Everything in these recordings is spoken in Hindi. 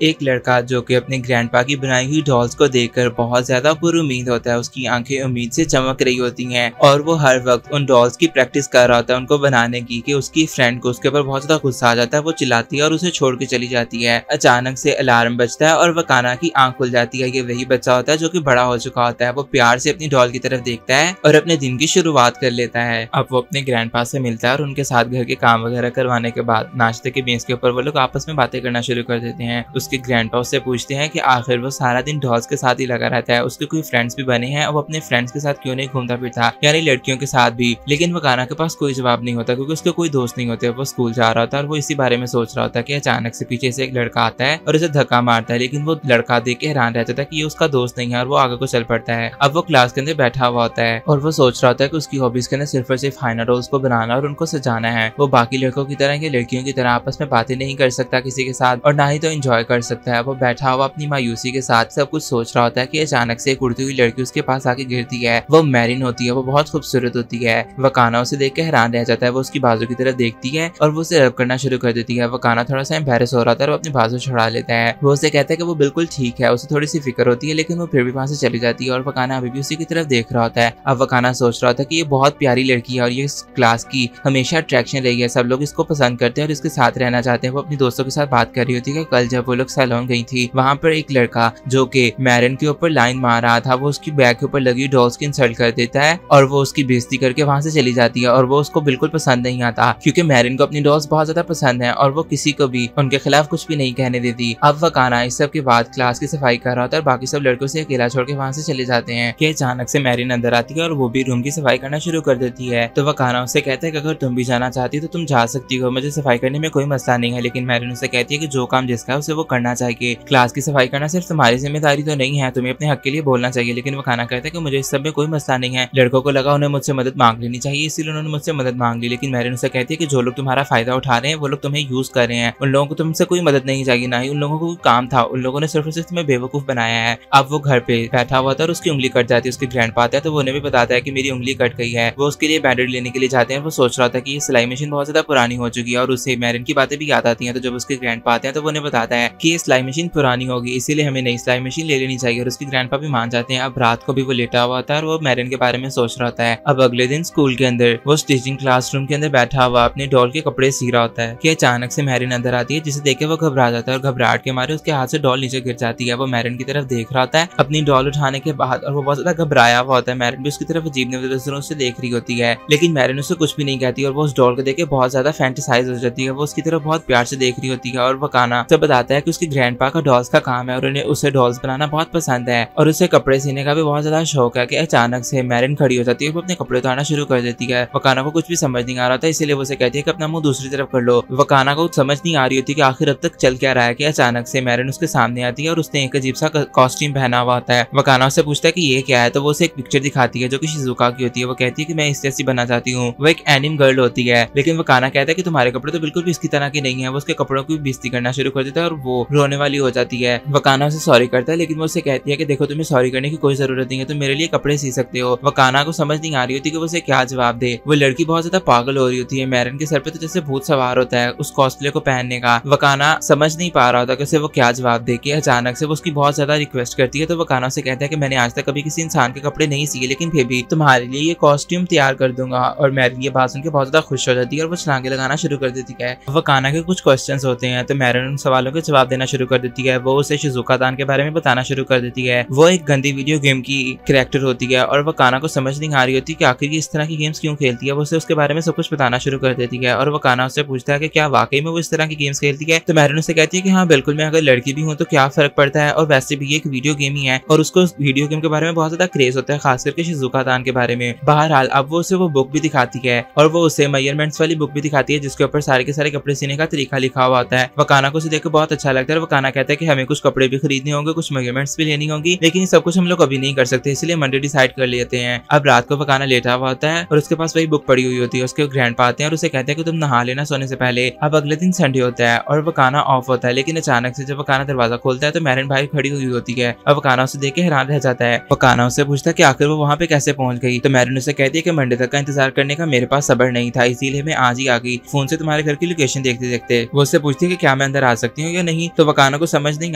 एक लड़का जो कि अपने ग्रैंडपा की बनाई हुई डॉल्स को देखकर बहुत ज्यादा पुरुमीद होता है, उसकी आंखें उम्मीद से चमक रही होती हैं और वो हर वक्त उन डॉल्स की प्रैक्टिस कर रहा होता है उनको बनाने की कि उसकी फ्रेंड को उसके ऊपर बहुत ज्यादा गुस्सा आ जाता है, वो चिल्लाती है और उसे छोड़ के चली जाती है। अचानक से अलार्म बजता है और वकाना की आंख खुल जाती है। ये वही बच्चा होता है जो कि बड़ा हो चुका होता है। वो प्यार से अपनी डॉल की तरफ देखता है और अपने दिन की शुरुआत कर लेता है। अब वो अपने ग्रैंडपा से मिलता है और उनके साथ घर के काम वगैरह करवाने के बाद नाश्ते के बेंच के ऊपर वो लोग आपस में बातें करना शुरू कर देते हैं। उसके ग्रैंडपा उससे पूछते हैं कि आखिर वो सारा दिन डॉल्स के साथ ही लगा रहता है, उसके कोई फ्रेंड्स भी बने हैं और वो अपने फ्रेंड्स के साथ क्यों नहीं घूमता फिरता, यानी लड़कियों के साथ भी। लेकिन वकाना के पास कोई जवाब नहीं होता क्योंकि उसके कोई दोस्त नहीं होते। वो स्कूल जा रहा होता है और वो इसी बारे में सोच रहा होता है कि अचानक से पीछे से एक लड़का आता है और उसे धक्का मारता है, लेकिन वो लड़का देख के हैरान रहता है कि ये उसका दोस्त नहीं है और वो आगे को चल पड़ता है। अब वो क्लास के अंदर बैठा हुआ होता है और वो सोच रहा होता है कि उसकी हॉबीज के अंदर सिर्फ और सिर्फ हाइना डॉल्स को बनाना और उनको सजाना है। वो बाकी लड़कों की तरह या लड़कियों की तरह आपस में बातें नहीं कर सकता किसी के साथ और ना ही तो एंजॉय कर सकता है। वो बैठा हुआ अपनी मायूसी के साथ सब कुछ सोच रहा होता है कि अचानक से एक उड़ती हुई लड़की उसके पास आके गिरती है। वो मैरिन होती है, वो बहुत खूबसूरत होती है। वकाना उसे देख के हैरान रह जाता है। वो उसकी बाजू की तरफ देखती है और वो उसे रब करना शुरू कर देती है। वकाना थोड़ा सा एम्बैरेस हो रहा था और वो अपनी बाजू छुड़ा लेता है। वो उसे कहता है कि वो बिल्कुल ठीक है, उसे थोड़ी सी फिक्र होती है, लेकिन वो फिर भी वहां से चली जाती है और वकाना अभी भी उसी की तरफ देख रहा होता है। अब वकाना सोच रहा था कि ये बहुत प्यारी लड़की है और ये क्लास की हमेशा अट्रैक्शन रही है, सब लोग इसको पसंद करते हैं और इसके साथ रहना चाहते हैं। वो अपनी दोस्तों के साथ बात कर रही होती है कि कल जब वो लोग सैलून गई थी वहां पर एक लड़का जो कि मैरिन के ऊपर लाइन मार रहा था, वो उसकी बैग के ऊपर लगी डॉल्स की इंसल्ट कर देता है और वो उसकी बेइज्जती करके वहां से चली जाती है। और वो उसको बिल्कुल पसंद नहीं आता क्योंकि मैरिन को अपनी डॉल्स बहुत ज्यादा पसंद है और वो किसी को भी उनके खिलाफ कुछ भी नहीं कहने देती। अब वकाना इस सब के बाद क्लास की सफाई कर रहा होता है और बाकी सब लड़कों से अकेला छोड़ के वहां से चले जाते हैं कि अचानक से मैरिन अंदर आती है और वो भी रूम की सफाई करना शुरू कर देती है। तो वकाना उससे कहता है कि अगर तुम भी जाना चाहती हो तो तुम जा सकती हो, मुझे सफाई करने में कोई मसला नहीं है। लेकिन मैरिन उससे कहती है कि जो काम जिसका है उसे वो करना चाहिए, क्लास की सफाई करना सिर्फ तुम्हारी जिम्मेदारी तो नहीं है, तुम्हें अपने हक के लिए बोलना चाहिए। लेकिन वकाना कहता है कि मुझे इस सब में कोई मसला नहीं है। लड़कों को लगा उन्हें मुझसे मदद मांग लेनी चाहिए, इसीलिए उन्होंने मुझसे मदद मांग ली। लेकिन मैरिन उससे कहती है कि जो लोग तुम्हारा फायदा उठा रहे हैं वो लोग तुम्हें यूज कर रहे हैं, उन लोगों को तुमसे कोई मदद नहीं चाहिए, ना ही उन लोगों को कोई काम था, उन लोगों ने सिर्फ और सिर्फ तुम्हें बेवकूफ बनाया है। अब वो घर पे बैठा हुआ था और उसकी उंगली कट जाती है। उसके ग्रैंडपा आता है तो वो उन्हें भी बताता है कि मेरी उंगली कट गई है। वो उसके लिए बैंडेड लेने के लिए जाते हैं। वो सोच रहा था कि ये सिलाई मशीन बहुत ज्यादा पुरानी हो चुकी है और उसे मैरिन की बातें भी याद आती हैं। तो जब उसके ग्रैंडपा आते हैं तो वो उन्हें बताता है कि ये सिलाई मशीन पुरानी होगी, इसीलिए हमें नई सिलाई मशीन ले लेनी चाहिए और उसके ग्रैंडपा भी मान जाते हैं। अब रात को भी वो लेटा हुआ था और वो मैरिन के बारे में सोच रहा होता है। अब अगले दिन स्कूल के अंदर वो स्टिचिंग क्लासरूम के अंदर बैठा हुआ अपने डॉल के कपड़े सी रहा होता है कि अचानक से मैरिन अंदर आती है, जिसे देख के वो घबरा जाता है और घबराहट के मारे उसके हाथ से डॉल नीचे गिर जाती है। वो मैरिन की तरफ देख रहा होता है अपनी डॉल उठाने के बाद और वो बहुत ज्यादा घबराया हुआ होता है। मैरिन भी उसकी तरफ अजीब नजरों से देख रही होती है, लेकिन मैरिन उसे कुछ भी नहीं कहती और वो उस डॉल को देख के बहुत ज्यादा फैंटेसाइज हो जाती है। वो उसकी तरफ बहुत प्यार से देख रही होती है और वकाना से बताता है कि उसके ग्रैंडपा का डॉल्स का काम है और उन्हें उसे डॉल्स बनाना बहुत पसंद है और उसे कपड़े सीने का भी बहुत ज्यादा शौक है। कि अचानक से मैरिन खड़ी हो जाती है, वो अपने कपड़े उतारना शुरू कर देती है। वकाना को कुछ भी समझ नहीं आ रहा था, इसीलिए वो उसे कहती है कि अपना मुंह दूसरी तरफ कर लो। वकाना को समझ नहीं आ रही होती कि आखिर अब तक चल क्या रहा है कि अचानक से मैरिन उसके सामने आती है और उसने एक अजीब सा कॉस्ट्यूम पहना हुआ होता है। वकाना उससे पूछता है कि ये क्या है, तो वो उसे एक पिक्चर दिखाती है जो कि शिजुका की होती है। वो कहती है कि मैं इस जैसी बनना चाहती हूँ। वो एक एनिम गर्ल होती है, लेकिन वकाना कहता है कि तुम्हारे कपड़े तो बिल्कुल भी इसकी तरह के नहीं है। वो उसके कपड़ों की बेइज्जती करना शुरू कर देता है और वो रोने वाली हो जाती है। वकाना उसे सॉरी करता है, लेकिन वो उसे कहती है कि देखो तुम्हें सॉरी करने की कोई जरूरत नहीं है, तुम मेरे लिए कपड़े सी सकते हो। वकाना को समझ नहीं आ रही होती कि वो उसे क्या जवाब दे। वो लड़की बहुत ज्यादा पागल हो रही होती है। मैरिन के सर पे तो जैसे भूत सवार होता है उस कॉस्ट्यूम को पहनने का। वकाना समझ नहीं पा रहा होता कि उसे वो क्या जवाब दे के अचानक से वो उसकी बहुत ज्यादा रिक्वेस्ट करती है। तो वकाना से कहता है कि मैंने आज तक कभी किसी इंसान के कपड़े नहीं सिए, लेकिन फिर भी तुम्हारे लिए ये कॉस्ट्यूम तैयार कर दूंगा। और मैरिन ये बात सुन के बहुत ज्यादा खुश हो जाती है और वो छलांगे लगाना शुरू कर देती है। वकाना के कुछ क्वेश्चंस होते हैं तो मैरिन उन सवालों के जवाब देना शुरू कर देती है। वो उसे शिजुका तान के बारे में बताना शुरू कर देती है। वो एक गंदी वीडियो गेम की कैरेक्टर होती है और वकाना को समझ नहीं आ रही होती कि आखिर इस तरह की गेम्स क्यों खेलती है। वो उसे उसके बारे में सब कुछ बताना शुरू कर देती है और वकाना उससे पूछता है कि क्या वाकई में वो इस तरह की गेम्स खेलती है। तो मैरिन उससे कहती है कि हाँ बिल्कुल, मैं अगर लड़की भी हूँ तो क्या फर्क पड़ता है, और वैसे भी ये एक वीडियो गेम ही है और उसको वीडियो गेम के बारे में बहुत ज्यादा क्रेज होता है, खास करके शिजुका तान के बारे में। बहरहाल अब वो उसे वो बुक भी दिखाती है और वो उसे मेजरमेंट्स वाली बुक भी दिखाती है जिसके ऊपर सारे के सारे कपड़े सीने का तरीका लिखा हुआ होता है। वकाना को उसे देखकर बहुत अच्छा लगता है और वकाना कहता है कि हमें कुछ कपड़े भी खरीदने होंगे, कुछ मेजरमेंट्स भी लेनी होंगी, लेकिन सब कुछ हम लोग अभी नहीं कर सकते, इसलिए मंडे डिसाइड कर लेते हैं। अब रात को वकाना लेटा हुआ होता है और उसके पास वही बुक पड़ी हुई होती है। उसके ग्रैंडपा आते हैं और उसे कहते हैं कि तुम नहा लेना सोने से पहले। अब अगले दिन संडे होता है और वकाना ऑफ होता है, लेकिन अचानक से जब वकाना दरवाजा खोलता है तो मैरिन भाई खड़ी हुई होती है और वकाना उसे देख के हैरान रह जाता है। वकाना उससे पूछता है कि आखिर वो वहाँ पे कैसे पहुंच गई। तो मैरिन उसे कहती है कि मंडे तक का इंतजार करने का मेरे पास सब्र नहीं था, इसीलिए मैं आज ही आ गई फोन से तुम्हारे घर की लोकेशन देखते देखते। वो उससे पूछती है कि क्या मैं अंदर आ सकती हूँ या नहीं नहीं, तो वकाना को समझ नहीं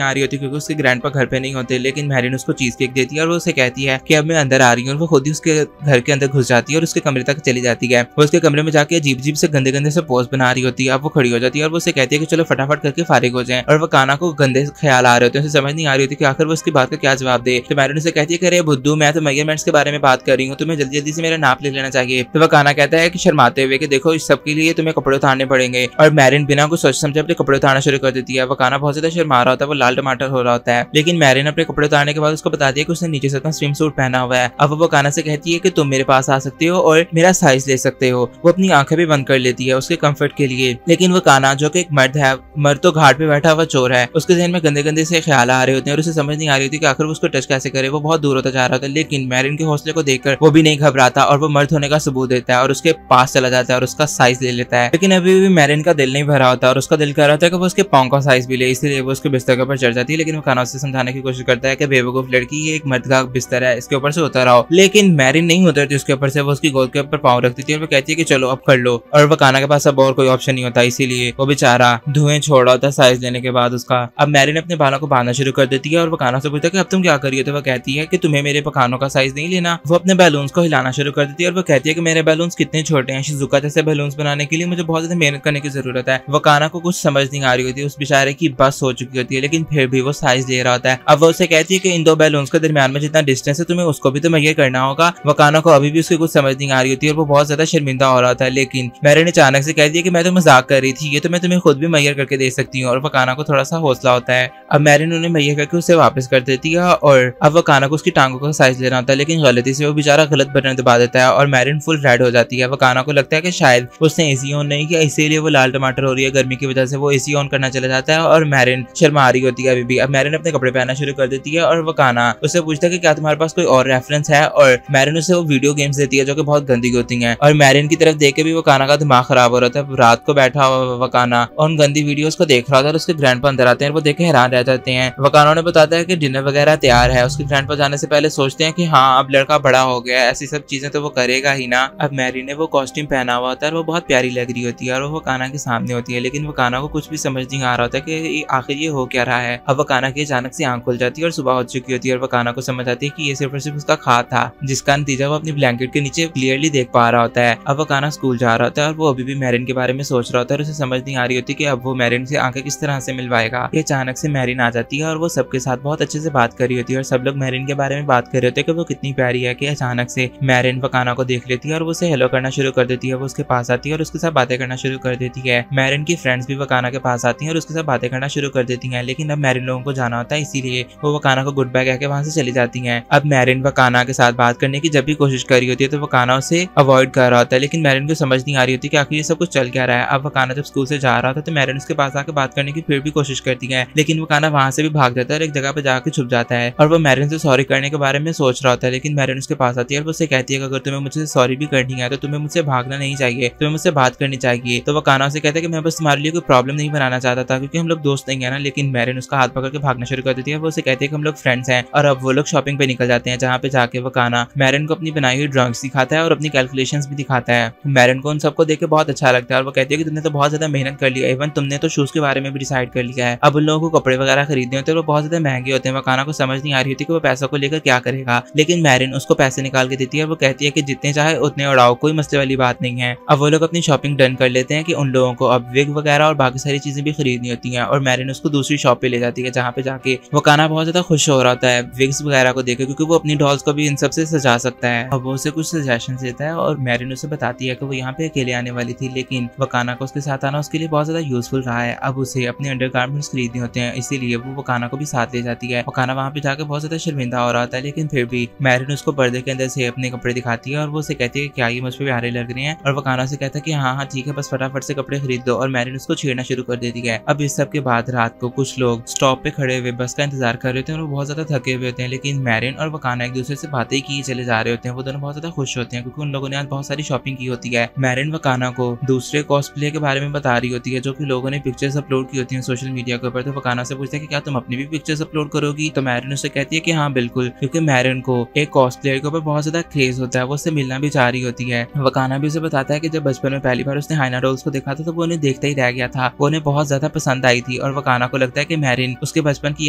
आ रही होती क्योंकि उसके ग्रैंडपा घर पे नहीं होते। लेकिन मैरिन उसको चीज केक देती है और वो उसे कहती है कि अब मैं अंदर आ रही हूँ। वो खुद ही उसके घर के अंदर घुस जाती है और उसके कमरे तक चली जाती है। वो उसके कमरे में जाके अजीब अजीब से गंदे गंदे से पोज बना रही होती है। अब वो खड़ी हो जाती है और वो उसे कहती है कि चलो फटाफट करके फारिग हो जाए। और वकाना को गंदे ख्याल आ रहे होते हैं, उसे समझ नहीं आ रही होती कि आखिर वो उसकी बात का क्या जवाब दे। तो मैरिन उसे कहती है कि अरे बुद्धू, मैं तो मेजरमेंट्स के बारे में बात कर रही हूँ, तुम्हें जल्दी जल्दी से मेरा नाप ले लेना चाहिए। तो वकाना कहता है कि शर्माते हुए कि देखो इस सब के लिए तुम्हें कपड़े उतारने पड़ेंगे। और मैरिन बिना कुछ सोच समझे अपने कपड़े उतारना शुरू कर देती है। वकाना बहुत ज्यादा शर्मा रहा होता है, वो लाल टमाटर हो रहा होता है। लेकिन मैरिन अपने कपड़े उतारने के बाद उसको बता दिया कि उसने नीचे से अपना स्विम सूट पहना हुआ है। अब वो वकाना से कहती है कि तुम मेरे पास आ सकते हो और मेरा साइज ले सकते हो। वो अपनी आंखें भी बंद कर लेती है उसके कंफर्ट के लिए। लेकिन वकाना जो कि एक मर्द है, मर्द तो घाट पे बैठा हुआ चोर है, उसके ज़हन में गंदे गंदे से ख्याल आ रहे होते हैं और उसे समझ नहीं आ रही होती कि आखिर वो उसको टच कैसे करे। वो बहुत दूर होता जा रहा था, लेकिन मैरिन के हौसले को देखकर वो भी नहीं घबराता और वो मर्द होने का सबूत देता है और उसके पास चला जाता है और उसका साइज ले लेता है। लेकिन अभी भी मैरिन का दिल नहीं भरा होता और उसका दिल कर रहा था कि वो उसके पाँव का साइज भी ले, इसलिए वो उसके बिस्तर के ऊपर चढ़ जाती है। लेकिन वकाना उसे समझाने की कोशिश करता है कि बेवकूफ लड़की, ये एक मर्द का बिस्तर है, इसके ऊपर से उतर आओ। लेकिन मैरिन नहीं उतरती उसके ऊपर से, वो उसकी गोद के ऊपर पाँव रखती थी और वो कहती है कि चलो अब कर लो। और वकाना के पास अब और कोई ऑप्शन नहीं होता, इसीलिए वो बेचारा धुएं छोड़ रहा होता साइज लेने के बाद उसका। अब मैरिन अपने बालों को बांधना शुरू कर देती है और वकाना से पूछता है कि अब तुम क्या करिए। तो वो कहती है कि तुम्हें मेरे पखानों का साइज नहीं लेना। वो अपने बैलून्स को हिलाना शुरू कर देती है और वो कहती है कि मेरे बैलून्स कितने छोटे हैं, शिजुका जैसे बैलून्स बनाने के लिए मुझे बहुत ज्यादा मेहनत करने की जरूरत है। वकाना को कुछ समझ नहीं आ रही होती, उस बेचारे की बस हो चुकी होती है, लेकिन फिर भी वो साइज ले रहा होता है। अब वो उसे कहती है कि इन दो बैलून्स के दरमियान में जितना डिस्टेंस है तुम्हें उसको भी तो मेजर करना होगा। वकाना को अभी भी उसकी कुछ समझ नहीं आ रही होती है और वो बहुत ज्यादा शर्मिंदा हो रहा था। लेकिन मैरिन ने अचानक से कह दिया कि मैं तो मजाक कर रही थी, ये तो मैं तुम्हें खुद भी मेजर करके दे सकती हूँ। और वकाना को थोड़ा सा हौसला होता है। अब मैरिन उन्हें मेजर करके उसे वापस कर देती है और अब वकाना को उसकी टांगों का साइज लेना होता है, लेकिन गलती से वो बेचारा गलत बटन दबा देता है और मैरिन फुल रेड हो जाती है। वकाना को लगता है कि शायद उसने एसी ऑन नहीं किया, इसीलिए वो लाल टमाटर हो रही है गर्मी की वजह से। वो एसी ऑन करना चला जाता है और मैरिन शर्मा रही होती है अभी भी। अब मैरिन अपने कपड़े पहनना शुरू कर देती है और वकाना उससे पूछता है कि क्या तुम्हारे पास कोई और रेफरेंस है। और मैरिन उसे वो वीडियो गेम्स देती है जो कि बहुत गंदी होती हैं। और मैरिन की तरफ देख के भी वकाना का दिमाग खराब हो रहा था। रात को बैठा हुआ वकाना उन गंदी वीडियोस को देख रहा था और उसके ग्रैंडपा अंदर आते हैं, वो देख के हैरान रह जाते हैं। वकाना ने बताता है कि डिनर वगैरह तैयार है। उसके ग्रैंडपा जाने से पहले सोचते हैं कि हाँ अब लड़का बड़ा हो गया है, ऐसी सब चीजें तो वो करेगा ही ना। अब मैरिन ने वो कॉस्ट्यूम पहना हुआ होता है और वो बहुत प्यारी लग रही होती है और वो वकाना के सामने होती है, लेकिन वकाना को कुछ भी समझ नहीं आ रहा होता कि आखिर ये हो क्या रहा है। अब वकाना की अचानक से आंख खुल जाती है और सुबह हो चुकी होती है और वकाना को समझ आती है कि ये सिर्फ और सिर्फ उसका ख्वाब था, जिसका नतीजा वो अपनी ब्लैंकेट के नीचे क्लियरली देख पा रहा होता है। अब वकाना स्कूल जा रहा होता है और वो अभी भी मैरिन के बारे में सोच रहा होता है और उसे समझ नहीं आ रही होती कि अब वो मैरिन से आंखें किस तरह से मिलवाएगा। ये अचानक से मैरिन आ जाती है और वो सबके साथ बहुत अच्छे से बात कर रही होती है और सब लोग मैरिन के बारे में बात कर रहे होते हैं कि वो कितनी प्यारी है। कि अचानक से मैरिन वकाना को देख लेती है और वो उसे हेलो करना शुरू कर देती है। वो उसके पास आती है और उसके साथ बातें करना शुरू कर देती है। मैरिन की फ्रेंड्स भी वकाना के पास आती हैं और उसके साथ बातें करना शुरू कर देती हैं। लेकिन अब मैरिन लोगों को जाना होता है, इसीलिए वो वकाना को गुड बाय कह के वहां से चली जाती हैं। अब मैरिन वकाना के साथ बात करने की जब भी कोशिश कर रही होती है तो वकाना उसे अवॉइड कर रहा होता है, लेकिन मैरिन को समझ नहीं आ रही होती कि आखिर ये सब कुछ चल क्या रहा है। अब वकाना जब स्कूल से जा रहा था तो मैरिन उसके पास आके बात करने की फिर भी कोशिश करती है, लेकिन वकाना वहां से भी भाग जाता है और एक जगह पे जाकर छुप जाता है। और वो मैरिन से सॉरी करने के बारे में सोच रहा होता है, लेकिन मैरिन उसके पास आती है और वो उसे कहती है कि अगर तुम्हें मुझसे सॉरी भी करनी है तो तुम्हें मुझसे भागना नहीं चाहिए, तुम्हें मुझसे बात करनी चाहिए। तो वकाना उसे कहता है कि मैं बस तुम्हारे लिए कोई प्रॉब्लम नहीं बनाना चाहता था क्योंकि हम लोग दोस्त नहीं है ना। लेकिन मैरिन उसका हाथ पकड़ के भागना शुरू कर देती है। वो उसे कहती है कि हम लोग फ्रेंड्स हैं और अब वो लोग शॉपिंग पे निकल जाते हैं, जहाँ पे जाके वकाना मैरिन को अपनी बनाई हुई ड्राइंग्स दिखाता है और अपनी कैलकुलेशंस भी दिखाता है। मैरिन को उन सबको देख के बहुत अच्छा लगता है और वो कहती है कि तुमने तो बहुत ज्यादा मेहनत कर लिया, इवन तुमने तो शूज के बारे में भी डिसाइड कर लिया है। अब उन लोगों को कपड़े वगैरह खरीदने होते हैं, वो बहुत ज्यादा महंगे होते हैं। वकाना को समझ नहीं आ रही होती कि वो पैसों को लेकर क्या करेगा, लेकिन मैरिन उसको पैसे निकाल के देती है और वो कहती है कि जितने चाहे उतने उड़ाओ, कोई मसले वाली बात नहीं है। अब वो लोग अपनी शॉपिंग डन कर लेते हैं कि उन लोगों को अब विग वगैरह और बाकी सारी चीजें भी खरीदनी होती हैं और मैरिन उसको दूसरी शॉप पे ले जाती है, जहाँ पे जाके वकाना बहुत ज्यादा खुश हो रहा होता है विग्स वगैरह को देखकर, क्योंकि वो अपनी डॉल्स को भी इन सब से सजा सकता है। अब वो उसे कुछ सजेशन देता है और मैरिन उसे बताती है कि वो यहाँ पे अकेले आने वाली थी, लेकिन वकाना को उसके साथ आना उसके लिए बहुत ज्यादा यूजफुल रहा है। अब उसे अपने अंडरगारमेंट्स खरीदने होते हैं, इसीलिए वो वकाना को भी साथ ले जाती है। वकाना वहाँ पे जाकर बहुत ज्यादा शर्मिंदा हो रहा था, लेकिन फिर भी मैरिन उसको पर्दे के अंदर से अपने कपड़े दिखाती है और वो उसे कहती है क्या ये मुझ पे प्यारे लग रहे हैं। और वकाना से कहता है कि हाँ हाँ ठीक है, बस फटाफट से कपड़े खरीद दो। और मैरिन उसको छेड़ना शुरू कर देती है। अब इस सब के बाद रात को कुछ लोग स्टॉप पे खड़े हुए बस का इंतजार कर रहे होते हैं और वो बहुत ज्यादा थके हुए होते हैं, लेकिन मैरिन और वकाना एक दूसरे से बातें किए चले जा रहे होते हैं। वो दोनों बहुत ज्यादा खुश होते हैं क्योंकि उन लोगों ने आज बहुत सारी शॉपिंग की होती है। मैरिन वकाना को दूसरे कॉस्प्ले के बारे में बता रही होती है जो कि लोगों ने पिक्चर्स अपलोड की होती है सोशल मीडिया के ऊपर। तो वकाना से पूछती पूछता है कि क्या तुम अपनी भी पिक्चर्स अपलोड करोगी? तो मैरिन उससे कहती है कि हाँ बिल्कुल, क्योंकि मैरिन को एक कॉस्प्लेयर के ऊपर बहुत ज्यादा क्रेज होता है, वो उससे मिलना भी चाह रही होती है। वकाना भी उसे बताता है कि जब बचपन में पहली बार उसने हाइना डॉल्स को देखा था तो वो उन्हें देखता ही रह गया था, वो उन्हें बहुत ज्यादा पसंद आई थी। और वकाना को लगता है कि मैरिन उसके बचपन की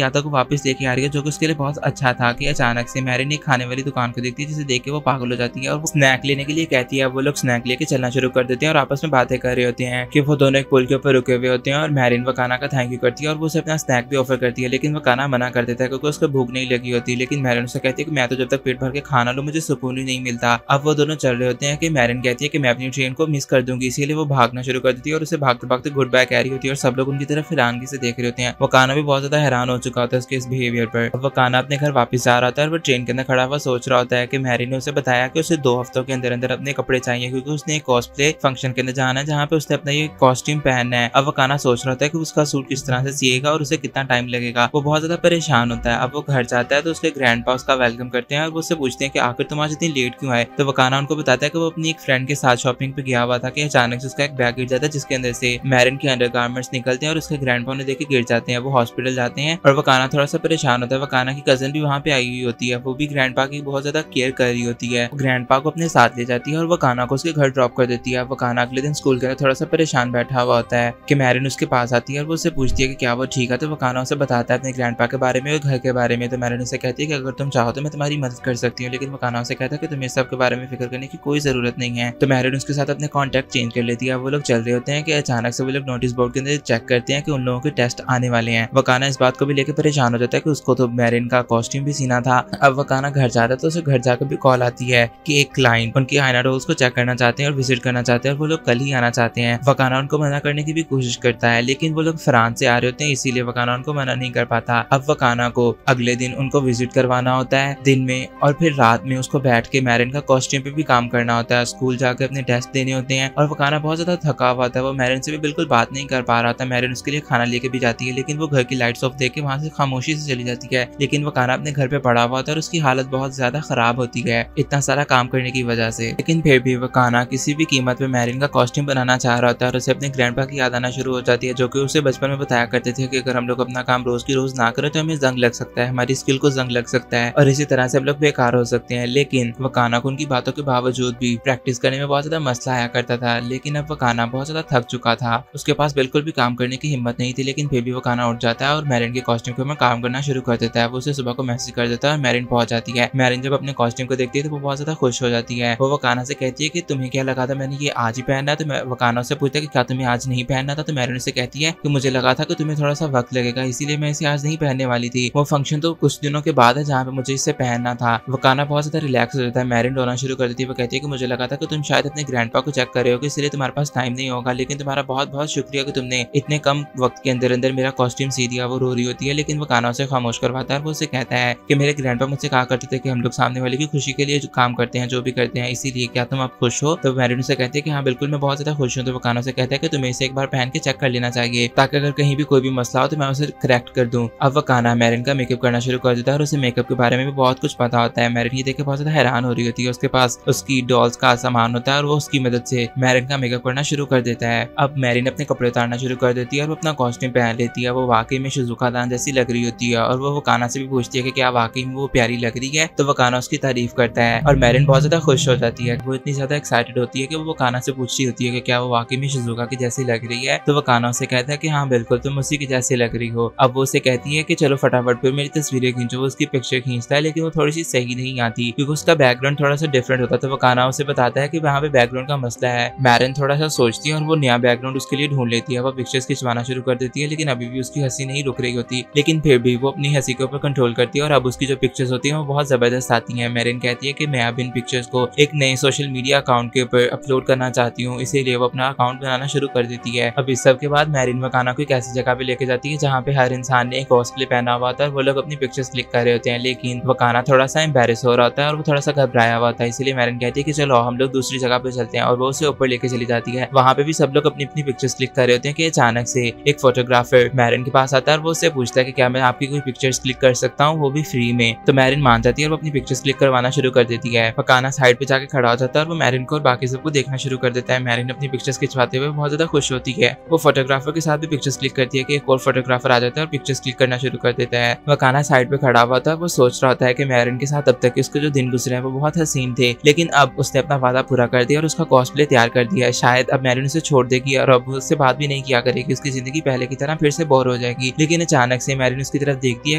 यादों को वापस लेके आ रही है, जो कि उसके लिए बहुत अच्छा था। कि अचानक से मैरिन एक खाने वाली दुकान को देखती है जिसे देख के वो पागल हो जाती है और वो स्नैक लेने के लिए कहती है। वो लोग स्नैक लेके चलना शुरू कर देते हैं और आपस में बातें कर रहे होते हैं कि वो दोनों एक पुल के ऊपर रुके हुए होते हैं और मैरिन वकाना का थैंक यू करती है और वो उसे अपना स्नैक भी ऑफर करती है, लेकिन वकाना मना कर देता है क्योंकि उसको भूख नहीं लगी होती। लेकिन मैरिन उसे कहती है कि मैं तो जब तक पेट भर के खाना लूं मुझे सुकून ही नहीं मिलता। अब वो दोनों चल रहे होते हैं कि मैरिन कहती है कि मैं अपनी ट्रेन को मिस कर दूंगी, इसीलिए वो भागना शुरू कर देती है और उसे भागते भागते गुड बाय कह रही होती है और सब लोग उनकी तरफ हैरानगी से देख रहे होते हैं। वकाना भी बहुत ज्यादा हैरान हो चुका होता है उसके इस बिहेवियर पर। वकाना अपने घर वापस जा रहा होता है और वो ट्रेन के अंदर खड़ा हुआ सोच रहा होता है कि मैरिन ने उसे बताया कि उसे 2 हफ्तों के अंदर अंदर अपने कपड़े चाहिए, क्योंकि उसने एक कॉस्प्ले फंक्शन के अंदर जाना है जहाँ पे उसने अपना ये कॉस्ट्यूम पहनना है। अब वकाना सोच रहा होता है कि उसका सूट किस तरह से सिएगा और उसे कितना टाइम लगेगा। वो बहुत ज्यादा परेशान होता है। अब वो घर जाता है तो उसके ग्रैंडपा उसका वेलकम करते हैं और वो उससे पूछते हैं कि आखिर तुम आज इतनी लेट क्यों आए? तो वकाना उनको बताता है कि वो अपनी एक फ्रेंड के साथ शॉपिंग पे गया हुआ था कि अचानक से उसका एक बैग गिर जाता है जिसके अंदर से मैरिन के अंडरगारमेंट्स निकलते हैं और उसके ग्रैंडपा उन्हें देख के गिर जाते हैं। वो हॉस्पिटल जाते हैं और वकाना थोड़ा सा परेशान होता है। वकाना की कजन भी वहाँ पे आई हुई होती है, वो भी ग्रैंडपा की बहुत ज्यादा केयर कर रही होती है। ग्रैंडपा को अपने साथ ले जाती है और वकाना को उसके घर ड्रॉप कर देती है। वकाना अगले दिन स्कूल के अंदर थोड़ा सा परेशान बैठा हुआ होता है कि मैरिन उसके पास आती है और वो उससे पूछती है कि क्या वो ठीक है। तो वकाना उसे बताता है अपने ग्रैंडपा के बारे में और घर के बारे में। तो मैरिन उसे कहती है कि अगर तुम चाहो तो मैं तुम्हारी मदद कर सकती हूँ, लेकिन वकाना उसे कहता है कि तुम्हें सब के बारे में फिक्र करने की कोई जरूरत नहीं है। तो मैरिन उसके साथ अपने कॉन्टैक्ट चेंज कर लेती है। वो लोग चल रहे होते हैं कि अचानक से वो लोग नोटिस बोर्ड के अंदर चेक करते हैं कि उन लोगों के टेस्ट आने वाले हैं। वकाना इस बात को भी लेकर परेशान हो जाता है कि उसको तो मैरिन का कॉस्ट्यूम भी सीना था। अब वकाना घर जाता है तो उसे घर जाकर भी कॉल आती है कि एक क्लाइंट उनकी हाइना डॉल्स को चेक करना चाहते हैं और विजिट करना चाहते हैं और वो लोग कल ही आना चाहते हैं। वकाना उनको मना करने की भी कोशिश करता है, लेकिन वो लोग फ्रांस से आ रहे होते हैं, इसीलिए वकाना उनको मना नहीं कर पाता। अब वकाना को अगले दिन उनको विजिट करवाना होता है दिन में, और फिर रात में उसको बैठ के मैरिन का कॉस्ट्यूम पे भी काम करना होता है। स्कूल जाकर अपने टेस्ट देने होते हैं और वकाना बहुत ज्यादा थका हुआ था। वो मैरिन से भी बिल्कुल बात नहीं कर पा रहा था। मैरिन उसके लिए खाना लेके भी जाती है, लेकिन वो घर की लाइट्स ऑफ देख के वहाँ से खामोशी से चली जाती है। लेकिन वकाना अपने घर पे पड़ा हुआ था और उसकी हालत बहुत ज्यादा खराब होती है इतना सारा काम करने की वजह से। लेकिन फिर भी वकाना किसी भी कीमत पे मैरिन का कॉस्ट्यूम बनाना चाह रहा होता है और उसे अपने ग्रैंडपा की याद आना शुरू हो जाती है, जो कि उसे बचपन में बताया करते थे कि अगर हम लोग अपना काम रोज की रोज ना करें तो हमें जंग लग सकता है, हमारी स्किल को जंग लग सकता है और इसी तरह से हम लोग बेकार हो सकते हैं। लेकिन वकाना को उनकी बातों के बावजूद भी प्रैक्टिस करने में बहुत ज्यादा मसला आया करता था। लेकिन अब वकाना बहुत ज्यादा थक चुका था, उसके पास बिल्कुल भी काम करने की हिम्मत नहीं थी। लेकिन फिर भी वकाना उठ जाता है और मैरिन के कॉस्ट्यूम के ऊपर काम करना शुरू कर देता है। वो उसे सुबह को मैसेज कर देता है और मैरिन पहुंच जाती है। मैरिन जब अपने कॉस्ट्यूम को देखती है तो वो बहुत ज्यादा खुश हो जाती है। वो वकाना से कहती है कि तुम्हें क्या लगा था मैंने ये आज ही पहनना है? तो वकाना से पूछता है कि क्या तुम्हें आज नहीं पहनना था? तो मैरिन से कहती है कि मुझे लगा था कि तुम्हें थोड़ा सा वक्त लगेगा, इसीलिए मैं इसे आज नहीं पहनने वाली थी। वो फंक्शन तो कुछ दिनों के बाद है जहाँ पे मुझे इसे पहनना था। वकाना बहुत ज्यादा रिलैक्स हो जाता है। मैरिन रोना शुरू कर देती है। वो कहती है कि मुझे लगा था कि तुम शायद अपने ग्रैंडपा को चेक कर रहे हो, इसलिए तुम्हारे पास टाइम नहीं होगा, लेकिन तुम्हारा बहुत बहुत शुक्रिया कि तुमने इतने कम वक्त के अंदर अंदर मेरा कॉस्ट्यूम सी दिया। वो रो रही होती है, लेकिन वकाना उसे खामोश करवाता है। वो उसे कहता है कि मेरे ग्रैंडपा मुझसे कहा करते थे कि हम लोग सामने वाले की खुशी के लिए जो काम करते हैं, जो भी करते हैं, इसीलिए क्या तुम अब खुश हो? तो मैरिन उसे कहती है कि हाँ बिल्कुल मैं बहुत ज्यादा खुश हूँ। तो वकाना से कहता है कि तुम्हें इसे एक बार पहन के चेक कर लेना चाहिए, ताकि अगर कहीं भी कोई भी मसला हो तो मैं उसे करेक्ट कर दूं। अब वकाना मैरिन का मेकअप करना शुरू कर देता है और उसे मेकअप के बारे में भी बहुत कुछ पता होता है। मैरिन ये देख के बहुत ज्यादा हैरान हो रही होती है। उसके पास उसकी डॉल्स का सामान होता है और वो उसकी मदद से मैरिन का मेकअप करना शुरू कर देता है। अब मैरिन अपने कपड़े उतारना शुरू कर देती है और वो अपना कॉस्ट्यूम पहन लेती है। वो वाकई में शिजुका दान जैसी लग रही होती है और वो वकाना से भी पूछती है कि क्या वाकई में वो प्यारी लग रही है? तो वकाना उसकी तारीफ करता है और मैरिन बहुत ज्यादा खुश हो जाती है। वो इतनी ज्यादा एक्साइटेड होती है कि वो वकाना से पूछती होती है कि क्या वो वाकई में शिजुका की जैसी लग रही है? तो वकाना उसे कहता है कि हाँ बिल्कुल तुम उसी की जैसी लग रही हो। अब वो उसे कहती है कि चलो फटाफट फिर मेरी तस्वीरें खींचो। वो उसकी पिक्चर खींचता है, लेकिन वो थोड़ी सी सही नहीं आती क्योंकि उसका बैकग्राउंड थोड़ा सा डिफरेंट होता है। तो वकाना उसे बताता है कि वहाँ पे बैकग्राउंड का मसला है। मैरिन थोड़ा सा सोचती है और वो नया बैकग्राउंड उसके लिए ढूंढ लेती है। वो पिक्चर्स खिंचवाना शुरू कर देती है, लेकिन अभी भी उसकी हंसी नहीं रुक रही होती। लेकिन फिर भी वो अपनी हंसी के ऊपर कंट्रोल करती है और अब उसकी जो पिक्चर्स होती है वो बहुत जबरदस्त आती है। मैरिन कहती है कि मैं अब इन पिक्चर्स को एक नए सोशल मीडिया अकाउंट के ऊपर अपलोड करना चाहती हूँ, इसीलिए वो अपना अकाउंट बनाना शुरू कर देती है। अब इस सब के बाद मैरिन वकाना को एक ऐसी जगह पे लेके जाती है जहाँ पे हर इंसान ने एक कॉस्प्ले पहना हुआ था और वो लोग अपनी पिक्चर्स क्लिक कर रहे होते हैं। लेकिन वकाना थोड़ा सा एम्बैरेस हो रहा होता है और वो थोड़ा सा घबराया हुआ था, इसीलिए मैरिन कहती है कि चलो हम लोग दूसरी जगह पे चलते हैं और वो उसे ऊपर लेके चली जाती है। वहाँ पे भी सब लोग अपनी अपनी पिक्चर्स क्लिक कर रहे होते हैं कि अचानक से एक फोटोग्राफर मैरिन के पास आता है और वो उससे पूछता है कि क्या मैं आपकी कोई पिक्चर्स क्लिक कर सकता हूँ, वो भी फ्री में? तो मैरिन मान जाती है और वो अपनी पिक्चर्स क्लिक करवाना शुरू कर देती है। वकाना साइड पे जाके खड़ा हो जाता है और वो मैरिन को और बाकी सबको देखना शुरू कर देता है। मैरिन अपनी पिक्चर्स खिंचवाते हुए बहुत ज्यादा खुश होती है। वो फोटोग्राफर के साथ भी पिक्चर्स क्लिक करती है कि एक और फोटोग्राफर फोटोग्राफर आ जाता है और पिक्चर्स क्लिक करना शुरू कर देता है। वकाना साइड पे खड़ा हुआ था, वो सोच रहा होता है कि मैरिन के साथ अब तक उसके जो दिन गुजरे हैं वो बहुत हसीन थे, लेकिन अब उसने अपना वादा पूरा कर दिया और उसका कॉस्प्ले तैयार कर दिया है। शायद अब मैरिन उसे छोड़ देगी और अब उससे बात भी नहीं किया करेगी, उसकी जिंदगी पहले की तरह फिर से बोर हो जाएगी। लेकिन अचानक से मैरिन उसकी तरफ देखती है,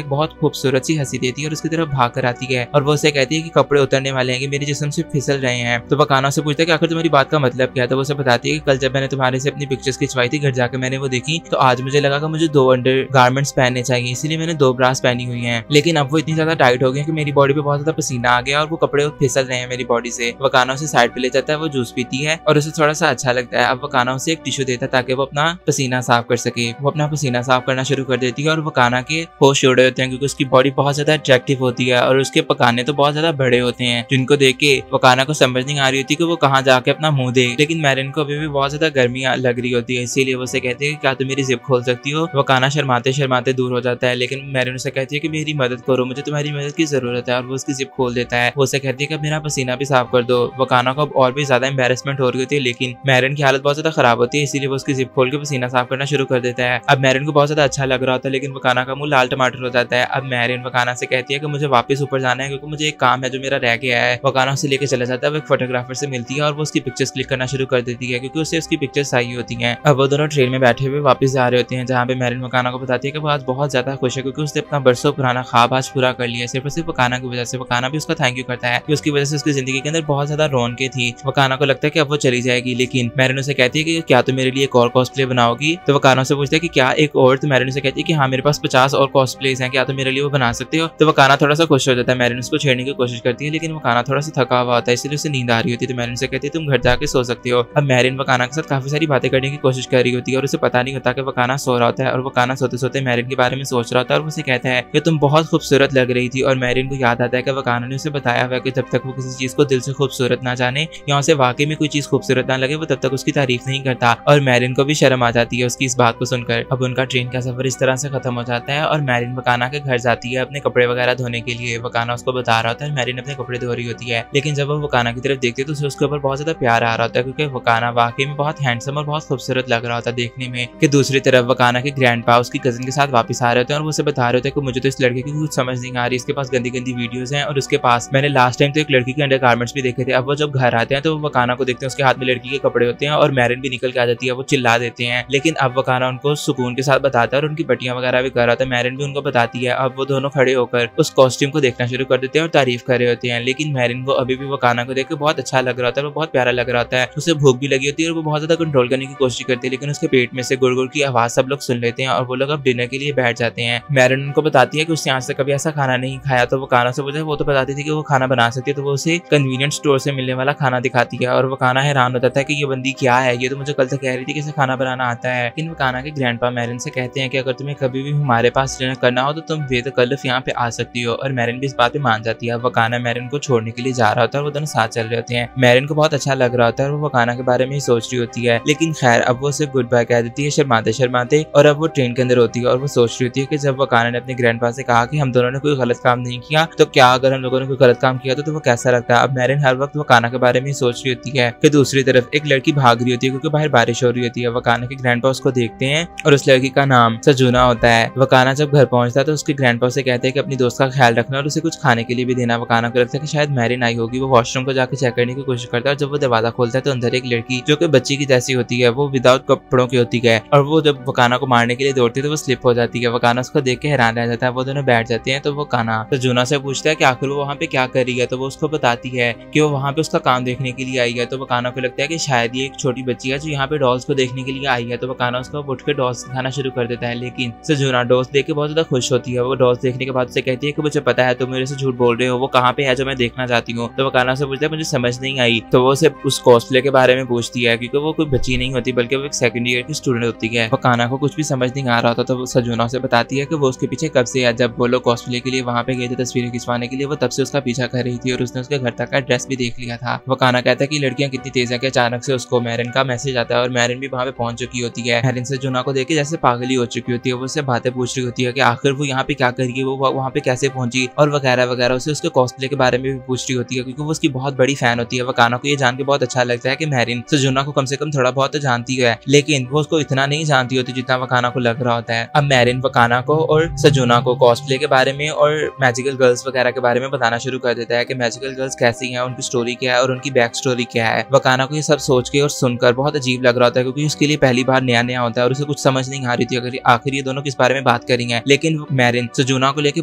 एक बहुत खूबसूरत सी हंसी देती है और उसकी तरफ भाग कर आती है और वो उसे कहती है कि कपड़े उतरने वाले हैं, कि मेरे जिस्म से फिसल रहे हैं। तो वकाना से पूछता है कि आखिर तुम्हारी बात का मतलब क्या है। तो वो उसे बताती है कि कल जब मैंने तुम्हारे से अपनी पिक्चर्स खिंचवाई थी, घर जाकर मैंने वो देखी तो आज मुझे लगा कि मुझे 2 अंडर गारमेंट्स पहनने चाहिए, इसीलिए मैंने 2 ब्रास पहनी हुई हैं। लेकिन अब वो इतनी ज्यादा टाइट हो गई कि मेरी बॉडी पे बहुत ज्यादा पसीना आ गया और वो कपड़े फिसल रहे हैं मेरी बॉडी से। वकाना उसे साइड पे ले जाता है, वो जूस पीती है और उसे थोड़ा सा अच्छा लगता है। अब वकाना उसे एक टिश्यू देता है ताकि वो अपना पसीना साफ कर सके। वो अपना पसीना साफ करना शुरू कर देती है और वकाना के होश उड़ होते हैं क्योंकि उसकी बॉडी बहुत ज्यादा अट्रैक्टिव होती है और उसके पकाने तो बहुत ज्यादा बड़े होते हैं, जिनको देख के वकाना को समझ नहीं आ रही होती कि वो कहाँ जाके अपना मुंह दे। लेकिन मैरिन को अभी भी बहुत ज्यादा गर्मी लग रही होती है, इसीलिए वो उसे कहती है कि क्या तुम मेरी जिप खोल सकती हो। वकाना शर्माते शर्माते दूर हो जाता है, लेकिन मैरिन उसे कहती है कि मेरी मदद करो, मुझे तुम्हारी मदद की जरूरत है, और वो उसकी जिप खोल देता है। वो उसे कहती है कि मेरा पसीना भी साफ कर दो। वकाना को अब और भी ज्यादा एम्बेरसमेंट हो रही होती है, लेकिन मैरिन की हालत बहुत ज्यादा खराब होती है, इसीलिए वो उसकी जिप खोल के पसीना साफ करना शुरू कर देता है। अब मैरिन को बहुत ज्यादा अच्छा लग रहा होता है, लेकिन वकाना का मुंह लाल टमाटर हो जाता है। अब मैरिन वकाना से कहती है कि मुझे वापस ऊपर जाना है क्योंकि मुझे एक काम है जो मेरा रह गया है। वकाना उसे लेकर चला जाता है, वो एक फोटोग्राफर से मिलती है और वो उसकी पिक्चर्स क्लिक करना शुरू कर देती है क्योंकि उसे उसकी पिक्चर्स चाहिए होती हैं। अब वो दोनों ट्रेन में बैठे हुए वापस जा रहे होते हैं, जहाँ पे मैरिन वकाना को बताती है कि वो आज बहुत ज्यादा खुश है क्योंकि उसने अपना बरसों पुराना ख्वाब आज पूरा कर लिया, सिर्फ और सिर्फ वकाना की वजह से। वकाना भी उसका थैंक यू करता है कि उसकी वजह से उसकी जिंदगी के अंदर बहुत ज्यादा रौनकें थी। वकाना को लगता है कि अब वो चली जाएगी, लेकिन मैरिन उसे कहती है कि क्या तुम मेरे लिए एक और कॉस्प्ले बनाओगी। तो वकाना से पूछता है कि क्या एक और। तो मैरिन उसे कहती है कि हाँ, मेरे पास 50 और कॉस्प्लेज हैं, क्या तुम मेरे लिए वो बना सकते हो। तो वकाना थोड़ा सा खुश हो जाता है। मैरिन उसको छेड़ने की कोशिश करती है, लेकिन वकाना थोड़ा सा थका हुआ होता है, इसलिए उसे नींद आ रही होती है। तो मैरिन से कहती है तुम घर जाके सो सकती हो। अब मैरिन वकाना के साथ काफी सारी बातें करने की कोशिश कर रही होती है और उसे पता नहीं होता कि वकाना सो रहा होता है, और वकाना सोते सोते मैरिन के बारे में सोच रहा होता है और उसे कहता है कि तुम बहुत खूबसूरत लग रही थी। और मैरिन को याद आता है कि वकाना ने उसे बताया हुआ है कि जब तक वो किसी चीज को दिल से खूबसूरत ना जाने या उसे वाकई में कोई चीज खूबसूरत ना लगे, वो तब तक उसकी तारीफ नहीं करता। और मैरिन को भी शर्म आ जाती है उसकी इस बात को सुनकर। अब उनका ट्रेन का सफर इस तरह से खत्म हो जाता है और मैरिन वकाना के घर जाती है अपने कपड़े वगैरह धोने के लिए। वकाना उसको बता रहा होता है मैरिन अपने कपड़े धो रही होती है, लेकिन जब वो वकाना की तरफ देखती है तो उसे उसके ऊपर बहुत ज्यादा प्यार आ रहा होता है क्योंकि वकाना वाकई में बहुत हैंडसम और बहुत खूबसूरत लग रहा होता है देखने में। कि दूसरी तरफ वकाना के ग्रैंडपा उसकी कजिन के साथ वापस आ रहे होते हैं और वो उसे बता रहे होते हैं कि मुझे तो इस लड़के की कुछ समझ नहीं आ रही, इसके पास गंदी गंदी वीडियोस हैं और उसके पास मैंने लास्ट टाइम तो एक लड़की के अंडरगारमेंट्स भी देखे थे। अब वो जब घर आते हैं तो वो वकाना को देखते हैं, उसके हाथ में लड़की के कपड़े होते हैं और मैरिन भी निकल के आ जाती है, वो चिल्ला देते हैं। लेकिन अब वकाना उनको सुकून के साथ बताता है और उनकी पट्टियां वगैरह भी कर रहा था। मैरिन भी उनको बताती है। अब वो दोनों खड़े होकर उस कॉस्ट्यूम को देखना शुरू कर देते हैं और तारीफ कर रहे होते हैं, लेकिन मैरिन को अभी भी वकाना को देख के बहुत अच्छा लग रहा होता है, वो बहुत प्यारा लग रहा होता है। उसे भूख भी लगी होती है और वो बहुत ज्यादा कंट्रोल करने की कोशिश करती है, लेकिन उसके पेट में से गुड़ गुड़ की आवाज सब लोग सुन लेते हैं और वो लोग अब डिनर के लिए बैठ जाते हैं। मैरिन उनको बताती है कि उसने आज तक कभी ऐसा खाना नहीं खाया। तो वकाना से पूछा, वो तो बताती थी कि वो खाना बना सकती है, तो वो उसे कन्वीनियंट स्टोर से मिलने वाला खाना दिखाती है और वकाना हैरान होता है कि ये बंदी क्या है, ये तो मुझे कल तक कह रही थी कि इसे खाना बनाना आता है। लेकिन वकाना के ग्रैंडपा मैरिन से कहते हैं कि अगर तुम्हें कभी भी हमारे पास डिनर करना हो तो तुम बेतकल्लफ यहाँ पे आ सकती हो, और मैरिन भी इस बात पे मान जाती है। वकाना मैरिन को छोड़ने के लिए जा रहा होता है और वो दोनों साथ चल रहे होते हैं। मैरिन को बहुत अच्छा लग रहा होता है और वो वकाना के बारे में ही सोच रही होती है, लेकिन खैर अब वो उसे गुड बाय कह देती है शर्माते शर्माते। और अब वो ट्रेन के अंदर होती है और वो सोच रही होती है कि जब वकाना ने अपने ग्रैंडपा से कहा कि हम दोनों ने कोई गलत काम नहीं किया, तो क्या अगर हम लोगों ने कोई गलत काम किया तो वो कैसा लगता है। अब मैरिन हर वक्त वकाना के बारे में ही सोच रही होती है कि दूसरी तरफ एक लड़की भाग रही होती है क्योंकि बाहर बारिश हो रही होती है। वकाना के ग्रैंडपा उसको देखते हैं और उस लड़की का नाम सजूना होता है। वकाना जब घर पहुंचता है तो उसके ग्रैंडपा से कहते हैं कि अपनी दोस्त का ख्याल रखना और उसे कुछ खाने के लिए भी देना। वकाना को लगता है कि शायद मैरिन आई होगी, वो वॉशरूम को जाकर चेक करने की कोशिश करता है और जब वो दरवाजा खोलता है तो अंदर एक लड़की जो कि बच्ची की जैसी होती है, वो विदाउट कपड़ों की होती है, और वो जब वकाना को मारने के लिए दौड़ती है तो वो स्लिप हो जाती है। वकाना उसको देख के हैरान रह जाता है। वो दोनों बैठ जाते हैं तो वकाना सजूना से पूछता है कि आखिर वो वहाँ पे क्या कर रही है, तो वो उसको बताती है कि वो वहाँ पे उसका काम देखने के लिए आई है। तो वकाना को लगता है कि शायद ये एक छोटी बच्ची है जो यहाँ पे डॉल्स को देखने के लिए आई है। तो वकाना उसको उठ के डॉल्स दिखाना शुरू कर देता है, लेकिन सजूना डॉल्स देख के बहुत ज्यादा खुश होती है। वो डॉल्स देखने के बाद से कहती है कि मुझे पता है तुम मेरे से झूठ बोल रहे हो, वो कहाँ पे है जो मैं देखना चाहती हूँ। तो वकाना से पूछता है मुझे समझ नहीं आई। तो वो उसे उस कॉस्प्ले के बारे में पूछती है क्योंकि वो कोई बच्ची नहीं होती बल्कि वो एक सेकंड ईयर की स्टूडेंट होती है। वकाना को कुछ भी समझ नहीं आ रहा था, तो वो सजूना से बताती है कि वो उसके पीछे कब से है। जब वो लोग कॉस्प्ले के लिए वहाँ पे गए थे तस्वीरें खिंचवाने के लिए, वो तब से उसका पीछा कर रही थी और उसने उसके घर तक का एड्रेस भी देख लिया था। वकाना कहता है कि लड़कियां कितनी तेज है कि अचानक से उसको मैरिन का मैसेज आता है और मैरिन भी वहाँ पे पहुंच चुकी होती है। मैरिन सजूना को देख के जैसे पागली हो चुकी होती है, वो उससे बातें पूछ रही होती है कि आखिर वो यहाँ पे क्या कर रही है, वो वहाँ पे कैसे पहुंची और वगैरह वगैरह। उसे उसके कॉस्प्ले के बारे में भी पूछ रही होती है क्योंकि वो उसकी बहुत बड़ी फैन होती है। वकाना को ये जान के बहुत अच्छा लगता है कि मैरिन सजूना को कम से कम थोड़ा बहुत जानती है, लेकिन वो उसको इतना नहीं जानती होती जितना वकाना को लग रहा रहा होता है। अब मैरिन वकाना को और सजुना को कॉस्प्ले के बारे में और मैजिकल गर्ल्स वगैरह के बारे में बताना शुरू कर देता है कि मैजिकल गर्ल्स कैसी हैं, उनकी स्टोरी क्या है और उनकी बैक स्टोरी क्या है। वकाना को ये सब सोच के और सुनकर बहुत अजीब लग रहा होता है, क्योंकि उसके लिए पहली बार नया नया होता है और उसे कुछ समझ नहीं आ रही थी अगर आखिर ये दोनों किस बारे में बात करेंगे। लेकिन मैरिन सजुना को लेकर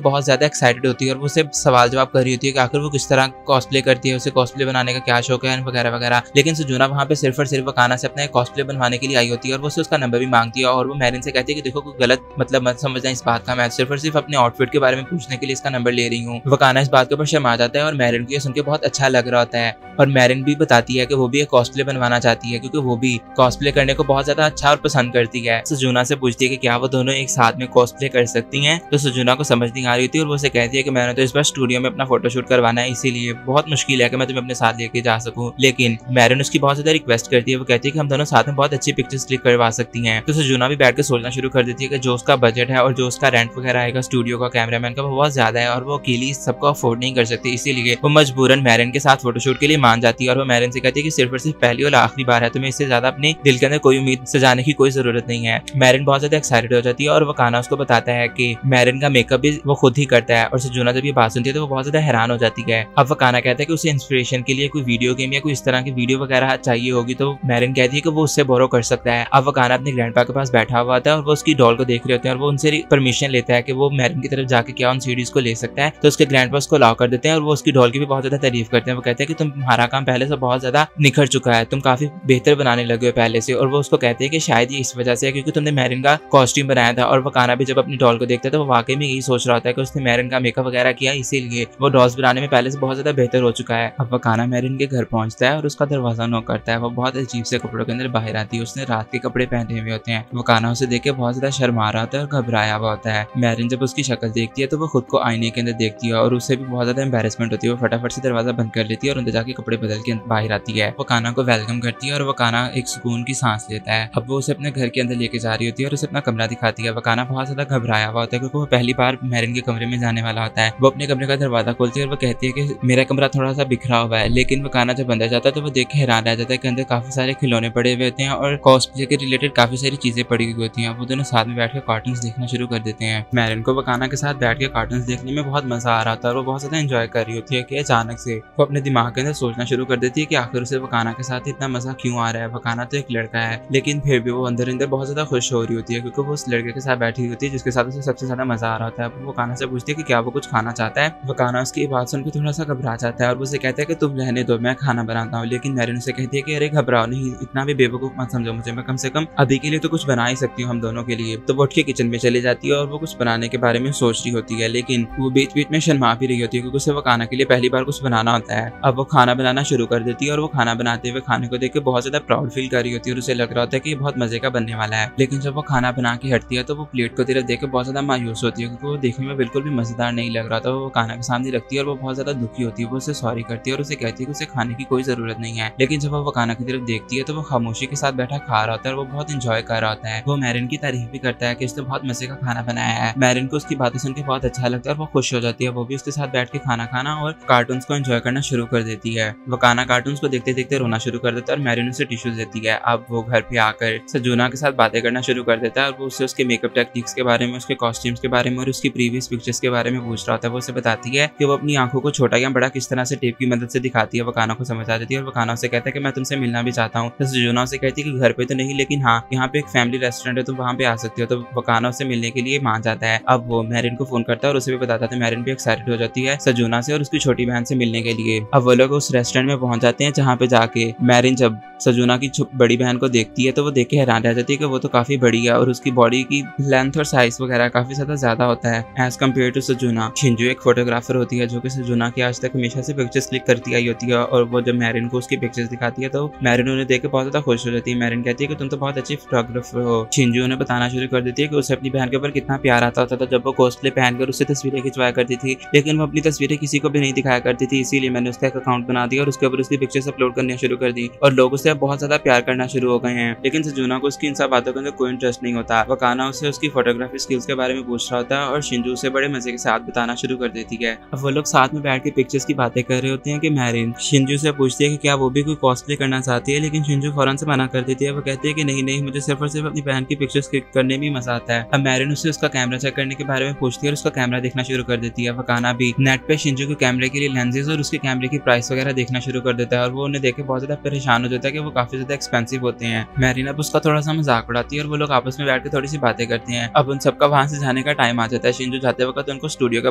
बहुत ज्यादा एक्साइटेड होती है और वो उसे सवाल जवाब कर रही होती है कि आखिर वो किस तरह कॉस्प्ले करती है, उसे कॉस्प्ले बनाने का क्या शौक है वगैरह वगैरह। लेकिन सजुना वहाँ पे सिर्फ और सिर्फ वकाना से अपना कॉस्प्ले बनवाने के लिए आई होती है और वो उसका नंबर भी मांगती है और वो मैरिन से कहती है कि देखो कोई गलत मतलब मत समझना इस बात का, मैं सिर्फ और सिर्फ अपने आउटफिट के बारे में पूछने के लिए इसका नंबर ले रही हूँ। वकाना इस बात के ऊपर शर्मा जाता है और मैरिन को ये सुन के बहुत अच्छा लग रहा होता है और मैरिन भी बताती है कि वो भी एक कॉस्प्ले बनवाना चाहती है, क्योंकि वो भी कॉस्प्ले करने को बहुत ज्यादा अच्छा और पसंद करती है। सजुना से पूछती है कि क्या वो दोनों एक साथ में कॉस्प्ले कर सकती हैं, तो सजुना को समझ नहीं आ रही थी और वो उसे कहती है कि मैंने तो इस बार स्टूडियो में अपना फोटोशूट करवाना है, इसीलिए बहुत मुश्किल है कि मैं तुम्हें अपने साथ लेके जा सकूं। लेकिन मैरिन उसकी बहुत ज्यादा रिक्वेस्ट करती है, वो कहती है कि हम दोनों साथ में बहुत अच्छी पिक्चर्स क्लिक करवा सकती हैं। तो सजुना भी बैठ के सोचना शुरू कर देती है कि जो उसका बजट है और जो उसका रेंट वगैरह आएगा स्टूडियो का, कैमरामैन का, वो बहुत ज्यादा है और वो अकेली सबको अफोर्ड नहीं कर सकती, इसीलिए वो मजबूरन मैरिन के साथ फोटोशूट के लिए मान जाती है और वो मैरिन से कहती है कि सिर्फ और सिर्फ पहली और आखिरी बार है, तुम्हें इससे ज्यादा अपने दिल के अंदर कोई उम्मीद सजाने की कोई जरूरत नहीं है। मैरिन बहुत ज्यादा एक्साइटेड हो जाती है और वकाना उसको बताता है कि मैरिन का मेकअप भी वो खुद ही करता है और सजुना जब ये बात सुनती है तो वो बहुत ज्यादा हैरान हो जाती है। अब वकाना कहता है कि उसे इंस्पिरेशन के लिए कोई वीडियो गेम या कोई इस तरह की वीडियो वगैरह चाहिए होगी, तो मैरिन कहती है कि वो उससे बोरो कर सकता है। अब वकाना अपने ग्रैंडपा के पास बैठा हुआ था और वो उसकी डॉल को देख रहे होते हैं और वो उनसे परमिशन लेता है कि वो मैरिन की तरफ जाके क्या उन सीडीज को ले सकता है, तो उसके ग्रैंडपा उसको अलाउ कर देते हैं और वो उसकी डॉल की भी बहुत ज्यादा तारीफ करते हैं। वो कहते हैं कि तुम्हारा काम पहले से बहुत ज्यादा निखर चुका है, तुम काफी बेहतर बनाने लगे हो पहले से, और वो उसको कहते हैं कि शायद ये इस वजह से है क्योंकि तुमने मैरिन का कॉस्ट्यूम बनाया था। और वकाना भी जब अपनी डॉल को देखता है तो वो वाकई में यही सोच रहा होता है कि उसने मैरिन का मेकअप वगैरह किया, इसीलिए वो डॉल्स बनाने में पहले से बहुत ज्यादा बेहतर हो चुका है। अब वकाना मैरिन के घर पहुंचता है और उसका दरवाजा नॉक करता है। वो बहुत अजीब से कपड़ों के अंदर बाहर आती है, उसने रात के कपड़े पहने हुए होते हैं। वकाना उसे देख के बहुत ज्यादा शर्मा रहा होता है और घबराया हुआ होता है। मैरिन जब उसकी शक्ल देखती है तो वो खुद को आईने के अंदर देखती है और उससे भी बहुत ज्यादा एम्बैरेसमेंट होती है। वो फटाफट से दरवाजा बंद कर लेती है और अंदर जाके कपड़े बदल के बाहर आती है। वकाना को वेलकम करती है और वकाना एक सुकून की सांस लेता है। अब वो उसे अपने घर के अंदर लेके जा रही होती है और उसे अपना कमरा दिखाती है। वकाना बहुत ज्यादा घबराया हुआ होता है क्योंकि वो पहली बार मैरिन के कमरे में जाने वाला होता है। वो अपने कमरे का दरवाजा खोलती है और वो कहती है कि मेरा कमरा थोड़ा सा बिखरा हुआ है, लेकिन वकाना जब अंदर जाता है तो वो देख के हैरान रह जाता है कि अंदर काफी सारे खिलौने पड़े हुए होते हैं और कॉस्प्ले के रिलेटेड काफी सारी चीजें पड़ी हुई होती हैं। वो दोनों साथ में बैठ के कार्टून्स देखना शुरू कर देते हैं। मैरिन को वकाना के साथ बैठ के कार्टून्स देखने में बहुत मजा आ रहा था और वो बहुत ज्यादा एंजॉय कर रही होती है कि अचानक से वो अपने दिमाग के अंदर सोचना शुरू कर देती है कि आखिर उसे वकाना के साथ इतना मजा क्यों आ रहा है। वकाना तो एक लड़का है, लेकिन फिर भी वो अंदर अंदर बहुत ज्यादा खुश हो रही होती है क्योंकि वो उस लड़के के साथ बैठी होती है जिसके साथ उसे सबसे ज्यादा मजा आ रहा होता है। वो वकाना से पूछती है कि क्या वो कुछ खाना चाहता है। वकाना उसकी बात सुनकर थोड़ा सा घबरा जाता है और वो उसे कहता है कि तुम रहने दो, मैं खाना बनाता हूँ। लेकिन मैरिन उसे कहती है कि अरे घबराओ नहीं, इतना भी बेवकूफ मत समझो मुझे, मैं कम से कम अभी के लिए तो कुछ बना ही सकती हूँ हम दोनों के लिए। तो वो उठ के किचन में चली जाती है और वो कुछ बनाने के बारे में सोच रही होती है, लेकिन वो बीच बीच में शर्मा भी रही होती है क्योंकि उसे वकाना के लिए पहली बार कुछ बनाना होता है। अब वो खाना बनाना शुरू कर देती है और वो खाना बनाते हुए खाने को देख के बहुत ज्यादा प्राउड फील कर रही होती है और उसे लग रहा होता है कि ये बहुत मजे का बनने वाला है। लेकिन जब वो खाना बना के हटती है तो वो प्लेट को तरफ देख के बहुत ज्यादा मायूस होती है क्योंकि वो देखने में बिल्कुल भी मजेदार नहीं लग रहा था। वो खाना के सामने रखती है और वो बहुत ज्यादा दुखी होती है। वो उसे सॉरी करती है और उसे कहती है कि उसे खाने की कोई जरूरत नहीं है। लेकिन जब वो खाना की तरफ देखती है तो वो खामोशी के साथ बैठा खा रहा होता है और वो बहुत इंजॉय कर रहा होता है। वो मैरिन की तारीफ भी करता है कि इसने बहुत मजे का खाना बनाया है। मैरिन को उसकी बातें सुन के बहुत अच्छा लगता है और वो खुश हो जाती है। वो भी उसके साथ बैठ के खाना खाना और कार्टून्स को एंजॉय करना शुरू कर देती है। वकाना कार्टून्स को देखते देखते रोना शुरू कर देता है और मैरिन उसे टिश्यूज देती है। अब वो घर पे आकर सजुना के साथ बातें करना शुरू कर देता है और वो उससे उसके मेकअप टेक्निक्स के बारे में, उसके कॉस्ट्यूम्स के बारे में और उसकी प्रीवियस पिक्चर्स के बारे में पूछ रहा होता है। वो उसे बताती है कि वो अपनी आंखों को छोटा या बड़ा किस तरह से टेप की मदद से दिखाती है। वकाना को समझा देती है और वकाना उसे कहता है कि मैं तुमसे मिलना भी चाहता हूँ। तो सजुना उसे कहती है कि घर पे तो नहीं, लेकिन हाँ यहाँ पे एक फैमिली रेस्टोरेंट है, तुम वहाँ पे आ सकती हो। तो वकाना उसे मिलने के लिए मान जाता है। अब वो मैरिन को फोन करता है और उसे भी बताता है। मैरिन भी एक्साइटेड हो जाती है सजुना से और उसकी छोटी बहन से मिलने के लिए। अब वो लोग उस रेस्टोरेंट में पहुंच जाते हैं जहाँ पे जाके मैरिन जब सजुना की बड़ी बहन को देखती है तो वो देख के हैरान रह जाती है कि वो तो काफी बड़ी है और उसकी बॉडी की लेंथ और साइज वगैरह काफी ज्यादा होता है एज कम्पेयर टू सजुना। शिंजू एक फोटोग्राफर होती है जो कि सजुना की आज तक हमेशा से पिक्चर्स क्लिक करती आई होती है और वो जब मैरिन को उसकी पिक्चर्स दिखाती है तो मैरिन उन्हें देख के बहुत ज्यादा खुश हो जाती है। मैरिन कहती है कि तुम तो बहुत अच्छी फोटोग्राफर हो। शिंजू उन्हें बताना शुरू कर देती है कि उसे अपनी बहन के ऊपर कितना प्यार आता होता था जब वो कॉस्प्ले पहनकर उससे तस्वीरें खिंचवाया करती थी, लेकिन वो अपनी तस्वीरें किसी को भी नहीं दिखाया करती थी। इसीलिए मैंने उसका एक अकाउंट बना दिया और उसके ऊपर उसकी पिक्चर्स अपलोड करनी शुरू कर दी और लोग उससे बहुत ज्यादा प्यार करना शुरू हो गए हैं। लेकिन सजुना को उसकी इन सब बातों के अंदर कोई इंटरेस्ट नहीं होता। वकाना उसे उसकी फोटोग्राफी स्किल्स के बारे में पूछ रहा होता है और शिंजू उसे बड़े मजे के साथ बताना शुरू कर देती है। अब वो लोग साथ में बैठ के पिक्चर्स की बातें कर रहे होते हैं कि मैरिन शिंजू से पूछती है कि क्या वो भी कोई कॉस्प्ले करना चाहती है, लेकिन शिंजू फौरन से मना कर देती है। वो कहती है कि नहीं नहीं, मुझे सिर्फ और सिर्फ अपनी बहन की पिक्चर्स क्लिक करने में मजा आता है। अब मैरिन उससे उसका कैमरा चेक करने के बारे में पूछती है और उसका कैमरा देखना शुरू कर देती है। वकाना भी नेट पे शिंजू के कैमरे के लिए लेंसेज और उसके कैमरे की प्राइस वगैरह देखना शुरू कर देता है और वो उन्हें देख के बहुत ज्यादा परेशान हो जाता है कि वो काफी ज्यादा एक्सपेंसिव होते हैं। मैरिन अब उसका थोड़ा सा मजाक उड़ाती है और वो लोग आपस में बैठ के थोड़ी सी बातें करते हैं। अब उन सबका वहां से जाने का टाइम आ जाता है। शिंजू जाते वक्त उनको स्टूडियो के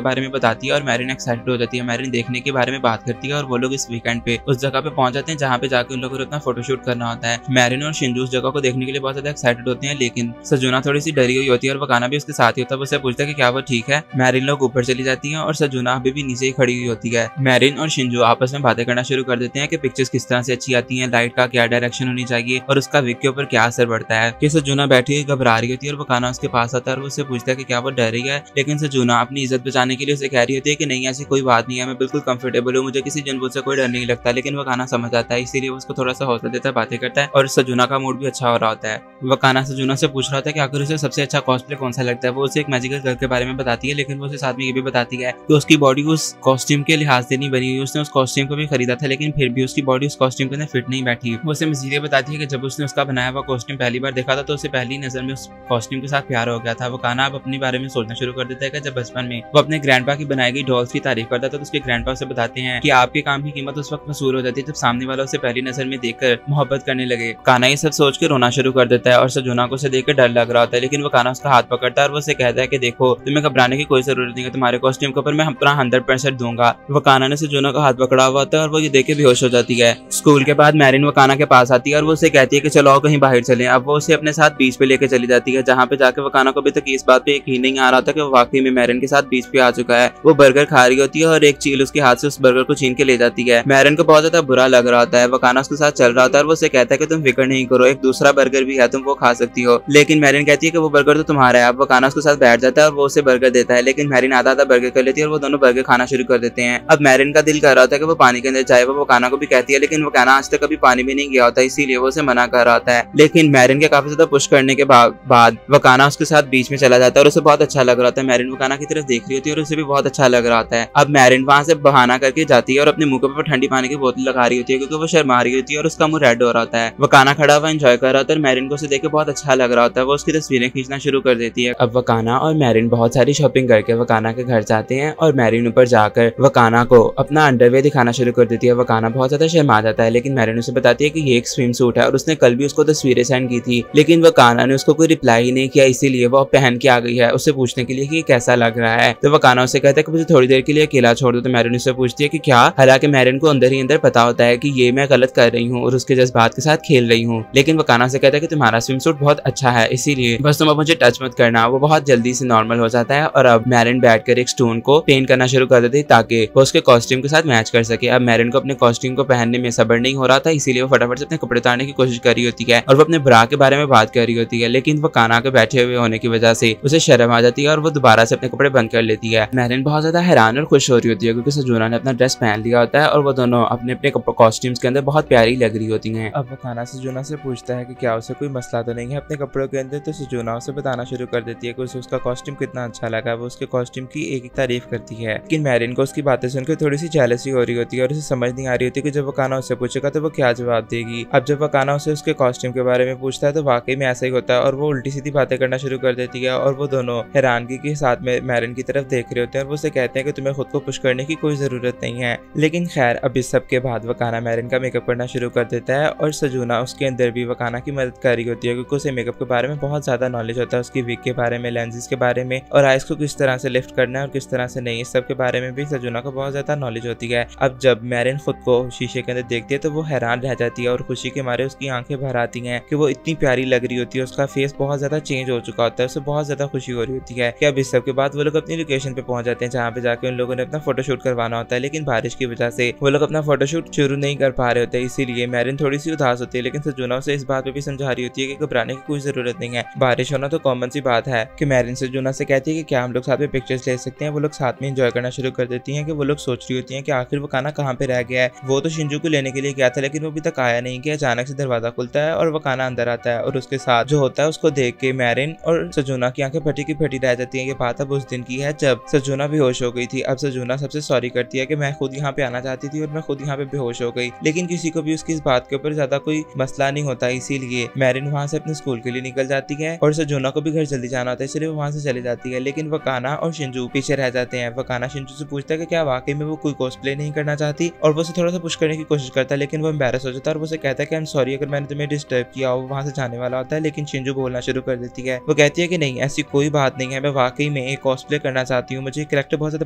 बारे में बताती है और मैरिन एक्साइटेड हो जाती है। मैरिन देखने के बारे में बात करती है और वो लोग इस वीकेंड पे उस जगह पे पहुंच जाते हैं जहाँ पे जाके उन लोगों को अपना फोटोशूट करना होता है। मैरिन और शिंजू उस जगह को देखने के लिए बहुत ज्यादा एक्साइटेड होते हैं, लेकिन सजुना थोड़ी सी डरी हुई होती है और वकाना भी उसके साथ ही होता है। उससे पूछता है कि क्या वो ठीक है। मैरिन लोग ऊपर चली जाती है और सजुना अभी भी नीचे ही खड़ी हुई होती है। मैरिन और शिंजू आपस में बातें करना शुरू कर देते हैं कि पिक्चर्स किस तरह से अच्छी आती हैं, लाइट का क्या डायरेक्शन होनी चाहिए और उसका विक के ऊपर क्या असर पड़ता है। कि सजुना बैठी हुई घबरा रही होती है और वकाना उसके पास आता है और उससे पूछता है कि क्या वो डर रही है, लेकिन सजुना अपनी इज्जत बचाने के लिए उसे कह रही होती है कि नहीं ऐसी कोई बात नहीं है, मैं बिल्कुल कंफर्टेबल हूँ, मुझे किसी जनबूझ से कोई डर नहीं लगता। लेकिन वकाना समझ आता है, इसीलिए उसको थोड़ा सा हौसला देता है, बातें करता है और सजुना का मूड भी अच्छा हो रहा होता है। वकाना सजुना से पूछ रहा होता है कि आखिर उसे सबसे अच्छा कॉस्प्ले कौन सा लगता है। वो उसे एक मैजिकल गर्ल के बारे में बताती है, लेकिन वो उसे साथ में ये भी बताती है कि उसकी बॉडी उस कॉस्ट्यूम के लिहाज से नहीं बनी हुई। उसने उस कॉस्ट्यूम को भी खरीदा था, लेकिन फिर भी उसकी बॉडी उस कॉस्ट्यूम के अंदर फिट नहीं बैठी। वो उसे मजीद ये बताती है कि जब उसने उसका बनाया हुआ कॉस्ट्यूम पहली बार देखा था तो उसे पहली नजर में उस कॉस्ट्यूम के साथ प्यार हो गया था। वकाना अब अपने बारे में सोचना शुरू कर देता है कि जब बचपन में वो अपने ग्रैंडपा की बनाई गई डॉल्स की तारीफ करता था तो उसके ग्रैंडपा उसे बताते हैं कि आपके काम की कीमत उस वक्त वसूल हो जाती है जब सामने वाला उसे पहली नजर में देखकर मोहब्बत करने लगे। काना ये सब सोच के रोना शुरू कर देता है और सजुना को उसे देख डर लग रहा होता है, लेकिन वो काना उसका हाथ पकड़ता है और वो उसे कहता है कि देखो तुम्हें घबराने की कोई जरूरत नहीं है, तुम्हारे कॉस्ट्यूम के ऊपर मैं अपना 100% दूंगा। वो काना ने सजुना का हाथ पकड़ा हुआ होता है और वो ये देख के बेहोश हो जाती है। स्कूल के बाद मैरिन वो काना के पास आती है और वो उसे कहती है कि चलो आओ कहीं बाहर चले। अब वो उसे अपने साथ बीच पे लेके चली जाती है, जहाँ पे जाके वो काना को अभी तक इस बात पे यकीन नहीं आ रहा था कि वो वाकई में मैरिन के साथ बीच पे आ चुका है। वो बर्गर खा रही होती है और एक चील उसके हाथ से उस बर्गर को छीन के ले जाती है। मैरिन को बहुत ज्यादा बुरा लग रहा होता है। वो काना उसके साथ चल रहा होता है और वो उसे कहता है कि तुम फिक्र नहीं करो, एक दूसरा बर्गर भी है, तुम वो खा सकती हो। लेकिन मैरिन कहती है कि वो बर्गर तो तुम्हारा है। अब वो काना उसके साथ बैठ जाता है और वो उसे बर्गर देता है, लेकिन मैरिन आधा आधा बर्गर कर लेती है और वो दोनों बर्गर खाना शुरू कर देते हैं। अब मैरिन का दिल कर रहा होता है कि वो पानी के अंदर जाए। वो काना को भी कहती है, लेकिन वो काना आज तक कभी पानी में नहीं गया होता, इसीलिए वो उसे मना कर रहा होता है। लेकिन मैरिन के काफी ज्यादा पुश करने के बाद वो काना उसके साथ बीच में चला जाता है और उसे बहुत अच्छा लग रहा था। मैरिन वो काना की तरफ देख रही होती है और उसे भी बहुत अच्छा लग रहा था। अब मैरिन वहां से बहाना करके जाती है और अपने मुंह पर ठंडी पानी की बोतल लगा रही होती है क्योंकि वो शर्मा रही होती है और उसका मुंह रेड हो रहा होता है। वो काना खड़ा हुआ एंजॉय कर रहा था और मैरिन को उसे देख के बहुत अच्छा लग रहा होता है। वो उसकी तस्वीरें खींचना शुरू कर देती है। अब वकाना और मैरिन बहुत सारी शॉपिंग करके वकाना के घर जाते हैं और मैरिन ऊपर जाकर वकाना को अपना अंडरवेयर दिखाना शुरू कर देती है। वकाना बहुत ज्यादा शर्मा जाता है, लेकिन मैरिन उसे बताती है कि ये एक स्विम सूट है और उसने कल भी उसको तस्वीरें सेंड की थी, लेकिन वकाना ने उसको कोई रिप्लाई ही नहीं किया, इसीलिए वो पहन के आ गई है उससे पूछने के लिए कि ये कैसा लग रहा है। तो वकाना उसे कहता है कि मुझे थोड़ी देर के लिए अकेला छोड़ दो। तो मैरिन उससे पूछती है कि क्या, हालांकि मैरिन को अंदर ही अंदर पता होता है कि ये मैं गलत कर रही हूँ और उसके जज्बात के साथ खेल रही हूँ, लेकिन वकाना से कहता है कि तुम्हारा स्विम सूट बहुत अच्छा है, इसीलिए बस तुम अब मुझे टच मत करना। वो बहुत जल्दी से नॉर्मल हो जाता है और अब मैरिन बैठकर एक स्टोन को पेंट करना शुरू कर देती है ताकि वो उसके कॉस्ट्यूम के साथ मैच कर सके। अब मैरिन को अपने कॉस्ट्यूम को पहनने में सब्र नहीं हो रहा था, इसीलिए वो फटाफट से अपने कपड़े उतारने की कोशिश कर रही होती है और वो अपने ब्रा के बारे में बात कर रही होती है, लेकिन वो काना के बैठे हुए होने की वजह से उसे शर्म आ जाती है और वो दोबारा से अपने कपड़े बंद कर लेती है। मैरिन बहुत ज्यादा हैरान और खुश हो रही होती है क्योंकि सजुना ने अपना ड्रेस पहन लिया होता है और वो दोनों अपने अपने कॉस्ट्यूम्स के अंदर बहुत प्यारी लग रही होती हैं। अब वो काना सजुना से पूछता है कि क्या उसे कोई मसला तो नहीं है अपने कपड़ों के अंदर। तो सजुना उसे बताना शुरू कर देती है कि उसे उसका कॉस्ट्यूम कितना अच्छा लगा। वो उसके कॉस्ट्यूम की एक तारीफ करती है, लेकिन मैरिन को उसकी बातें सुनकर थोड़ी सी जेलसी हो रही होती है और उसे समझ नहीं आ रही होती कि जब वो काना उससे पूछेगा तो वो क्या जवाब देगी। अब जब वो काना उसे उसके कॉस्ट्यूम के बारे में पूछता है तो वाकई में ऐसा ही होता है और वो उल्टी सीधी बातें करना शुरू कर देती है और वो दोनों हैरानगी के साथ में मैरिन की तरफ देख रहे होते हैं और वो उसे कहते हैं कि तुम्हें खुद को पुश करने की कोई जरूरत नहीं है। लेकिन खैर अब इस सब के बाद वकाना मैरिन का मेकअप करना शुरू कर देता है और सजुना उसके अंदर भी वकाना की मदद कर रही होती है क्योंकि उसे मेकअप के बारे में बहुत ज्यादा नॉलेज होता है, उसकी विग के बारे में, लेंसेज के बारे में और आइस को किस तरह से लिफ्ट करना है और किस तरह से नहीं, इस सब के बारे में भी सजुना को बहुत ज्यादा नॉलेज होती है। अब जब मैरिन खुद को शीशे के अंदर देखती है तो वो हैरान रह जाती है और खुशी के मारे उसकी आंखें भर आती हैं कि वो इतनी प्यारी लग रही होती है। उसका फेस बहुत ज्यादा चेंज हो चुका होता है, उसे बहुत ज्यादा खुशी हो रही होती है कि अब इस सब के बाद वो लोग अपनी लोकेशन पे पहुंच जाते हैं जहाँ पे जाके उन लोगों ने अपना फोटोशूट करवाना होता है, लेकिन बारिश की वजह से वो लोग अपना फोटोशूट शुरू नहीं कर पा रहे होते हैं, इसीलिए मैरिन थोड़ी सी उदास होती है। लेकिन सजुना उसे इस बात पे भी समझा रही होती है कि घबराने की कोई जरूरत नहीं है, बारिश होना तो कॉमन सी बात है। कि मैरिन सजुना से कहती है कि क्या हम लोग साथ में पिक्चर्स ले सकते हैं। वो लोग साथ में एंजॉय करना शुरू कर देती हैं कि वो लोग सोच रही होती हैं कि आखिर वो काना कहाँ पे रह गया है। वो तो शिंजू को लेने के लिए गया था लेकिन वो अभी तक आया नहीं कि अचानक से दरवाजा खुलता है और वो काना अंदर आता है और उसके साथ जो होता है उसको देख के मैरिन और सजुना की आंखें फटी की फटी रह जाती है। ये बात अब उस दिन की है जब सजुना बेहोश हो गई थी। अब सजुना सबसे सॉरी करती है कि मैं खुद यहाँ पे आना चाहती थी और मैं खुद यहाँ पे बेहोश हो गई, लेकिन किसी को भी उसकी इस बात के ऊपर ज्यादा कोई मसला नहीं होता, इसीलिए मैरिन वहाँ से अपने स्कूल के लिए निकल जाती ठीक है, और सजोना को भी घर जल्दी जाना होता है इसलिए वो वहां से चली जाती है। लेकिन वकाना और शिंजू पीछे रह जाते हैं। वकाना शिंजू से पूछता है कि क्या वाकई में वो कोई कॉस्प्ले नहीं करना चाहती, और वो उसे थोड़ा सा पुश करने की कोशिश करता है, लेकिन वो एम्बैरस हो जाता है और वो उसे कहता है कि आई एम सॉरी अगर मैंने तुम्हें डिस्टर्ब किया। वो वहां से जाने वाला होता है, लेकिन शिंजू बोलना शुरू कर देती है। वो कहती है कि नहीं, ऐसी कोई बात नहीं है, मैं वाकई में एक कॉस्प्ले करना चाहती हूँ, मुझे कैरेक्टर बहुत ज्यादा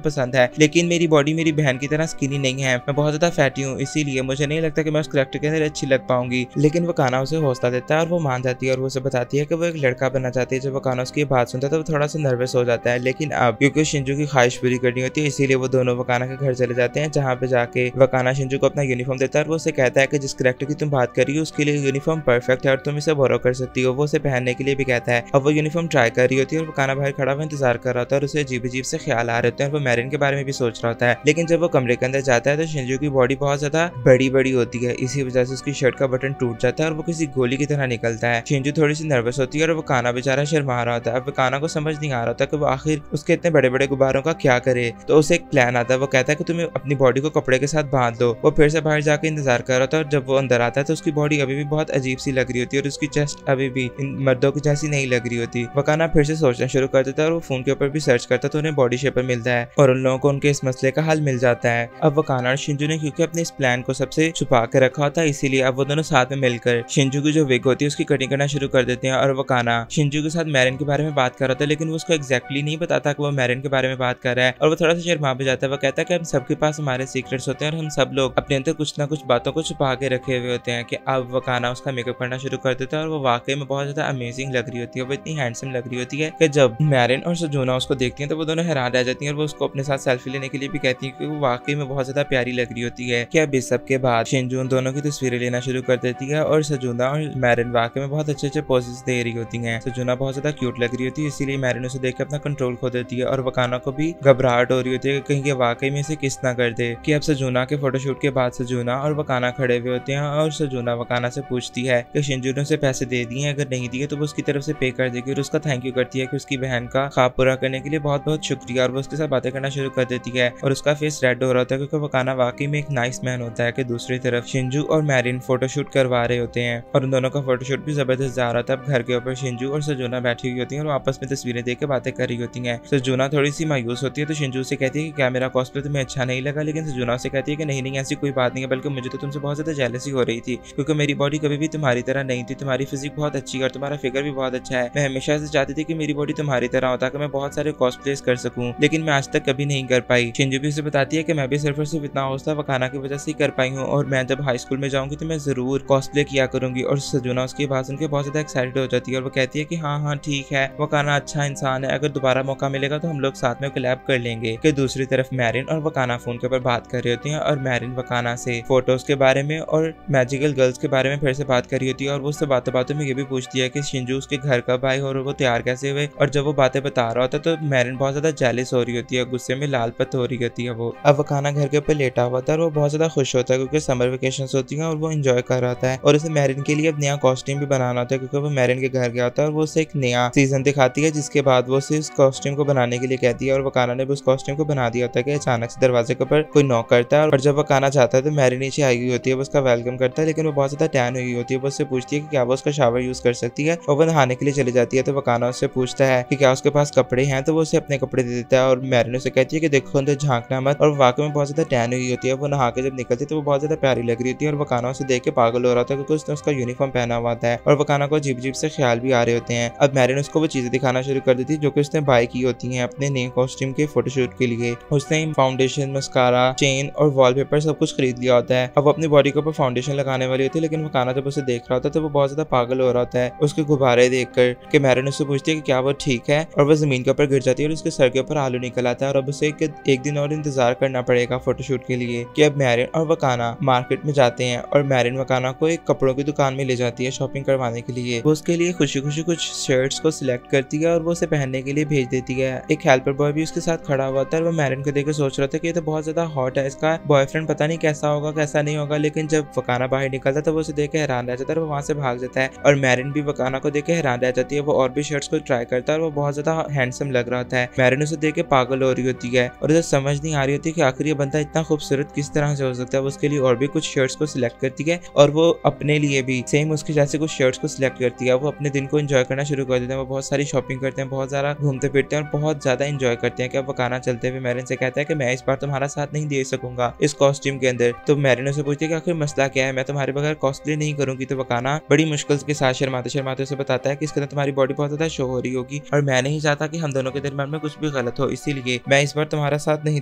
पसंद है, लेकिन मेरी बॉडी मेरी बहन की तरह स्किनी नहीं है, मैं बहुत ज्यादा फैटी हूँ, इसीलिए मुझे नहीं लगता कि मैं उस कैरेक्टर के अंदर अच्छी लग पाऊंगी। लेकिन वो काना उसे हौसला देता है और वो मान जाती है और वो उसे बताती है कि वो एक लड़का बनना चाहती है। जब वो काना उसकी बात सुनता है तो वो थोड़ा सा नर्वस हो जाता है, लेकिन अब क्योंकि शिंजू की ख्वाहिश पूरी करनी होती है इसीलिए वो दोनों वकाना के घर चले जाते हैं, जहाँ पे जाके वकाना शिंजू को अपना यूनिफॉर्म देता है और वो उसे कहता है कि जिस कैरेक्टर की तुम बात कर रही हो उसके लिए यूनिफॉर्म परफेक्ट है और तुम इसे बोरो कर सकती हो। वो उसे पहनने के लिए भी कहता है। अब वो यूनिफॉर्म ट्राई कर रही होती है और वकाना बाहर खड़ा हुआ इंतजार कर रहा होता है और उसे अजीब अजीब से ख्याल आ रहे होते हैं और वो मैरिन के बारे में भी सोच रहा होता है। लेकिन जब वो कमरे के अंदर जाता है तो शिंजू की बॉडी बहुत ज्यादा बड़ी बड़ी होती है, इसी वजह से उसकी शर्ट का बटन टूट जाता है और वो किसी गोली की तरह निकलता है। शिंजू थोड़ी सी नर्वस होती है और वो काना बेचारा शर्मा रहा होता है। अब काना को समझ नहीं आ रहा था कि वो आखिर उसके इतने बड़े बड़े गुब्बारों का क्या करे, तो उसे एक प्लान आता है। वो कहता है कि तुम्हें अपनी बॉडी को कपड़े के साथ बांध दो। वो फिर से बाहर जाकर इंतजार कर रहा था और जब वो अंदर आता है तो उसकी बॉडी अभी भी बहुत अजीब सी लग रही होती है और उसकी चेस्ट अभी भी इन मर्दों की जैसी नहीं लग रही होती। वकाना फिर से सोचना शुरू कर देता है और वो फोन के ऊपर भी सर्च करता है तो उन्हें बॉडी शेपर मिलता है और उन लोगों को उनके इस मसले का हल मिल जाता है। अब वकाना और शिंजू ने क्योंकि अपने इस प्लान को सबसे छुपा के रखा होता है इसीलिए अब वो दोनों साथ में मिलकर शिंजू की जो विग होती है उसकी कटिंग करना शुरू कर देते हैं। और वकाना शिंजू के साथ मैरिन के बारे में बात कर रहा था, लेकिन वो उसको एग्जैक्टली नहीं बताता कि वो मैरिन के बारे में बात कर रहा है और वो थोड़ा सा शर्मा भी जाता है। वो कहता है कि हम सबके पास हमारे सीक्रेट्स होते हैं और हम सब लोग अपने अंदर कुछ ना कुछ बातों को छुपा के रखे हुए होते हैं। कि अब वकाना उसका मेकअप करना शुरू कर देता है और वो वाकई में बहुत ज्यादा अमेजिंग लग रही होती है, वो इतनी हैंडसम लग रही होती है कि जब मैरिन और सजोना उसको देखती हैं तो वो दोनों हैरान रह जाती हैं और वो उसको अपने साथ सेल्फी लेने के लिए भी कहती हैं कि वो वाकई में बहुत ज्यादा प्यारी लग रही होती है। कि अब इस सब के बाद शिंजू उन दोनों की तस्वीरें लेना शुरू कर देती है और सजोना और मैरिन वाकई में बहुत अच्छे अच्छे पोजेस दे रही होती हैं। सजोना बहुत ज्यादा क्यूट लग रही होती है इसीलिए मैरिन उसे देख के अपना कंट्रोल खो देती है और वकाना को भी घबराहट हो रही होती है कि कहीं ये वाकई में इसे किस ना कर दे। कि अब सजोना के फोटोशूट के बाद सजोना और वकाना खड़े हुए होते हैं और सजोना वकाना से पूछती है कि शिंजू ने उसे पैसे दे दिए, अगर नहीं दिए तो वो उसकी तरफ से पे कर देगी और उसका थैंक यू करती है कि उसकी बहन का ख्वाब पूरा करने के लिए बहुत बहुत शुक्रिया। और वो उसके साथ बातें करना शुरू कर देती है और उसका फेस रेड हो रहा होता है क्योंकि वकाना वाकई में एक नाइस मैन होता है। कि दूसरी तरफ शिंजू और मैरिन फोटोशूट करवा रहे होते हैं और उन दोनों का फोटोशूट भी जबरदस्त जा रहा था। अब घर के ऊपर शिंजू और सजोना बैठी हुई होती है और आपस में तस्वीरें देख के बातें कर रही होती हैं। सजोना थोड़ी सी मायूस होती है तो शिंजू से कहती है कि क्या मेरा कॉस्प्ले तुम्हें अच्छा नहीं लगा, लेकिन सजोना से कहती है कि नहीं ऐसी कोई बात नहीं है, बल्कि मुझे तो तुमसे बहुत ज्यादा जेलसी हो रही थी क्योंकि मेरी बॉडी कभी भी तुम्हारी तरह नहीं थी, तुम्हारी फिजिक बहुत अच्छी है और तुम्हारा फिगर भी बहुत अच्छा है। मैं हमेशा से चाहती थी कि मेरी बॉडी तुम्हारी तरह हो ताकि मैं बहुत सारे कॉस्प्लेस कर सकूं, लेकिन मैं आज तक कभी नहीं कर पाई। शिंजू भी उसे बताती है कि मैं भी सिर्फ और सिर्फ इतना हौसला वकाना की वजह से ही कर पाई हूँ और मैं जब हाई स्कूल में जाऊंगी तो मैं जरूर कॉस्प्ले किया करूंगी। और सजोना उसकी बात सुन के बहुत ज्यादा एक्साइटेड हो जाती है और वो कहती है कि हाँ ठीक है, वकाना अच्छा इंसान है, अगर दोबारा मौका मिलेगा तो हम लोग साथ में कोलैब कर लेंगे। कि दूसरी तरफ मैरिन और वकाना फोन के ऊपर बात कर रही होती है और मैरिन वकाना से फोटोज के बारे में और मैजिकल गर्ल्स के बारे में फिर से बात कर रही होती है और वो उससे बातों बातों में ये भी पूछती है कि शिंजू उसके घर कब आई और वो तैयार कैसे हुए। और जब वो बातें बता रहा होता है तो मैरिन बहुत ज्यादा जेलस हो रही होती है, गुस्से में लाल पत हो रही होती है वो। अब वकाना घर के ऊपर लेटा हुआ था और वो बहुत ज्यादा खुश होता है क्योंकि समर वेकेशन होती है और वो एंजॉय कर रहा था और उसे मैरिन के लिए अब नया कॉस्ट्यूम भी बनाना होता है क्योंकि वो मैरिन के घर गया होता है और वो उसे एक नया सीजन दिखाती है, जिसके बाद वो उसे इस कॉस्ट्यूम को बनाने के लिए कहती है और वकाना ने भी उस कॉस्ट्यूम को बना दिया होता है कि अचानक से दरवाजे के ऊपर कोई नॉक करता है और जब वकाना जाता है तो मैरिन नीचे आई हुई होती है, वो उसका वेलकम करता है, लेकिन वो बहुत ज्यादा टैन हुई होती है। वो उससे पूछती है कि क्या वो उसका शावर यूज कर सकती है और वो नहाने के लिए चली जाती है। तो वकाना उससे पूछता है कि क्या उसके पास कपड़े हैं, तो वो उसे अपने कपड़े दे देता है और मैरिन उसे कहती है कि देखो अंदर झांकना मत। और वाकई में बहुत ज्यादा टैन हुई होती है, वो नहा के जब निकलती है तो वो बहुत ज्यादा प्यारी लग रही होती है और वकाना उसे देख के पागल हो रहा था क्योंकि उसने उसका यूनिफॉर्म पहना हुआ था और वकाना को अजीब अजीब से ख्याल भी आ रहे होते हैं। अब मैरिन उसको वो चीजें दिखाना शुरू कर देती है जो कि उसने बाय की होती हैं अपने नए कॉस्ट्यूम के फोटोशूट के लिए। उसने फाउंडेशन, मस्कारा, चेन और वॉलपेपर सब कुछ खरीद लिया होता है। अब वो अपनी बॉडी के ऊपर फाउंडेशन लगाने वाली होती है, लेकिन वकाना जब उसे देख रहा होता है तो वो बहुत ज्यादा पागल हो रहा होता है उसके गुब्बारे देखकर। कि मैरिन उससे पूछती है कि क्या वो ठीक है और वो जमीन के ऊपर गिर जाती है और उसके सर के ऊपर आलू निकल आता है और अब उसे एक दिन और इंतजार करना पड़ेगा फोटोशूट के लिए। कि अब मैरिन और वकाना मार्केट में जाते हैं और मैरिन वकाना को एक कपड़ों की दुकान में ले जाती है शॉपिंग करवाने के लिए। वो उसके लिए खुशी खुशी कुछ शर्ट्स को सिलेक्ट करती है और वो उसे पहनने के लिए भेज देती है। एक हेल्पर बॉय भी उसके साथ खड़ा हुआ था और वो मैरिन को देख के सोच रहा था कि ये तो बहुत ज्यादा हॉट है, इसका बॉयफ्रेंड पता नहीं कैसा होगा कैसा नहीं होगा। लेकिन जब वकाना बाहर निकलता है तो वो उसे देख के हैरान रह जाता है और वो वहां से भाग जाता है और मैरिन भी वकाना को देख के हैरान रह जाती है। वो और भी शर्ट्स को ट्राई करता है और वो बहुत ज्यादा हैंडसम लग रहा था। मैरिन उसे देख के पागल हो रही होती है और उसे समझ नहीं आ रही होती कि आखिर ये बंदा इतना खूबसूरत किस तरह से हो सकता है। वो उसके लिए और भी कुछ शर्ट्स को सिलेक्ट करती है और वो अपने लिए भी सेम उसके जैसे कुछ शर्ट्स को सिलेक्ट करती है। वो अपने दिन दिन को एंजॉय करना शुरू कर देते हैं। वो बहुत सारी शॉपिंग करते हैं, बहुत ज्यादा घूमते फिरते हैं और बहुत ज्यादा एंजॉय करते हैं। कि अब वकाना चलते हुए मैरिन से कहता है कि मैं इस बार तुम्हारा साथ नहीं दे सकूंगा इस कॉस्ट्यूम के अंदर। तो मैरिन उसे पूछती है कि आखिर मसला क्या है, मैं तुम्हारे बगैर कॉस्टली नहीं करूंगी। तो वकाना बड़ी मुश्किल के साथ शर्माते शर्माते उसे बताता है कि इसके अंदर तुम्हारी बॉडी बहुत ज्यादा शो हो रही होगी और मैं नहीं चाहता कि हम दोनों के दरमियान में कुछ भी गलत हो, इसीलिए मैं इस बार तुम्हारा साथ नहीं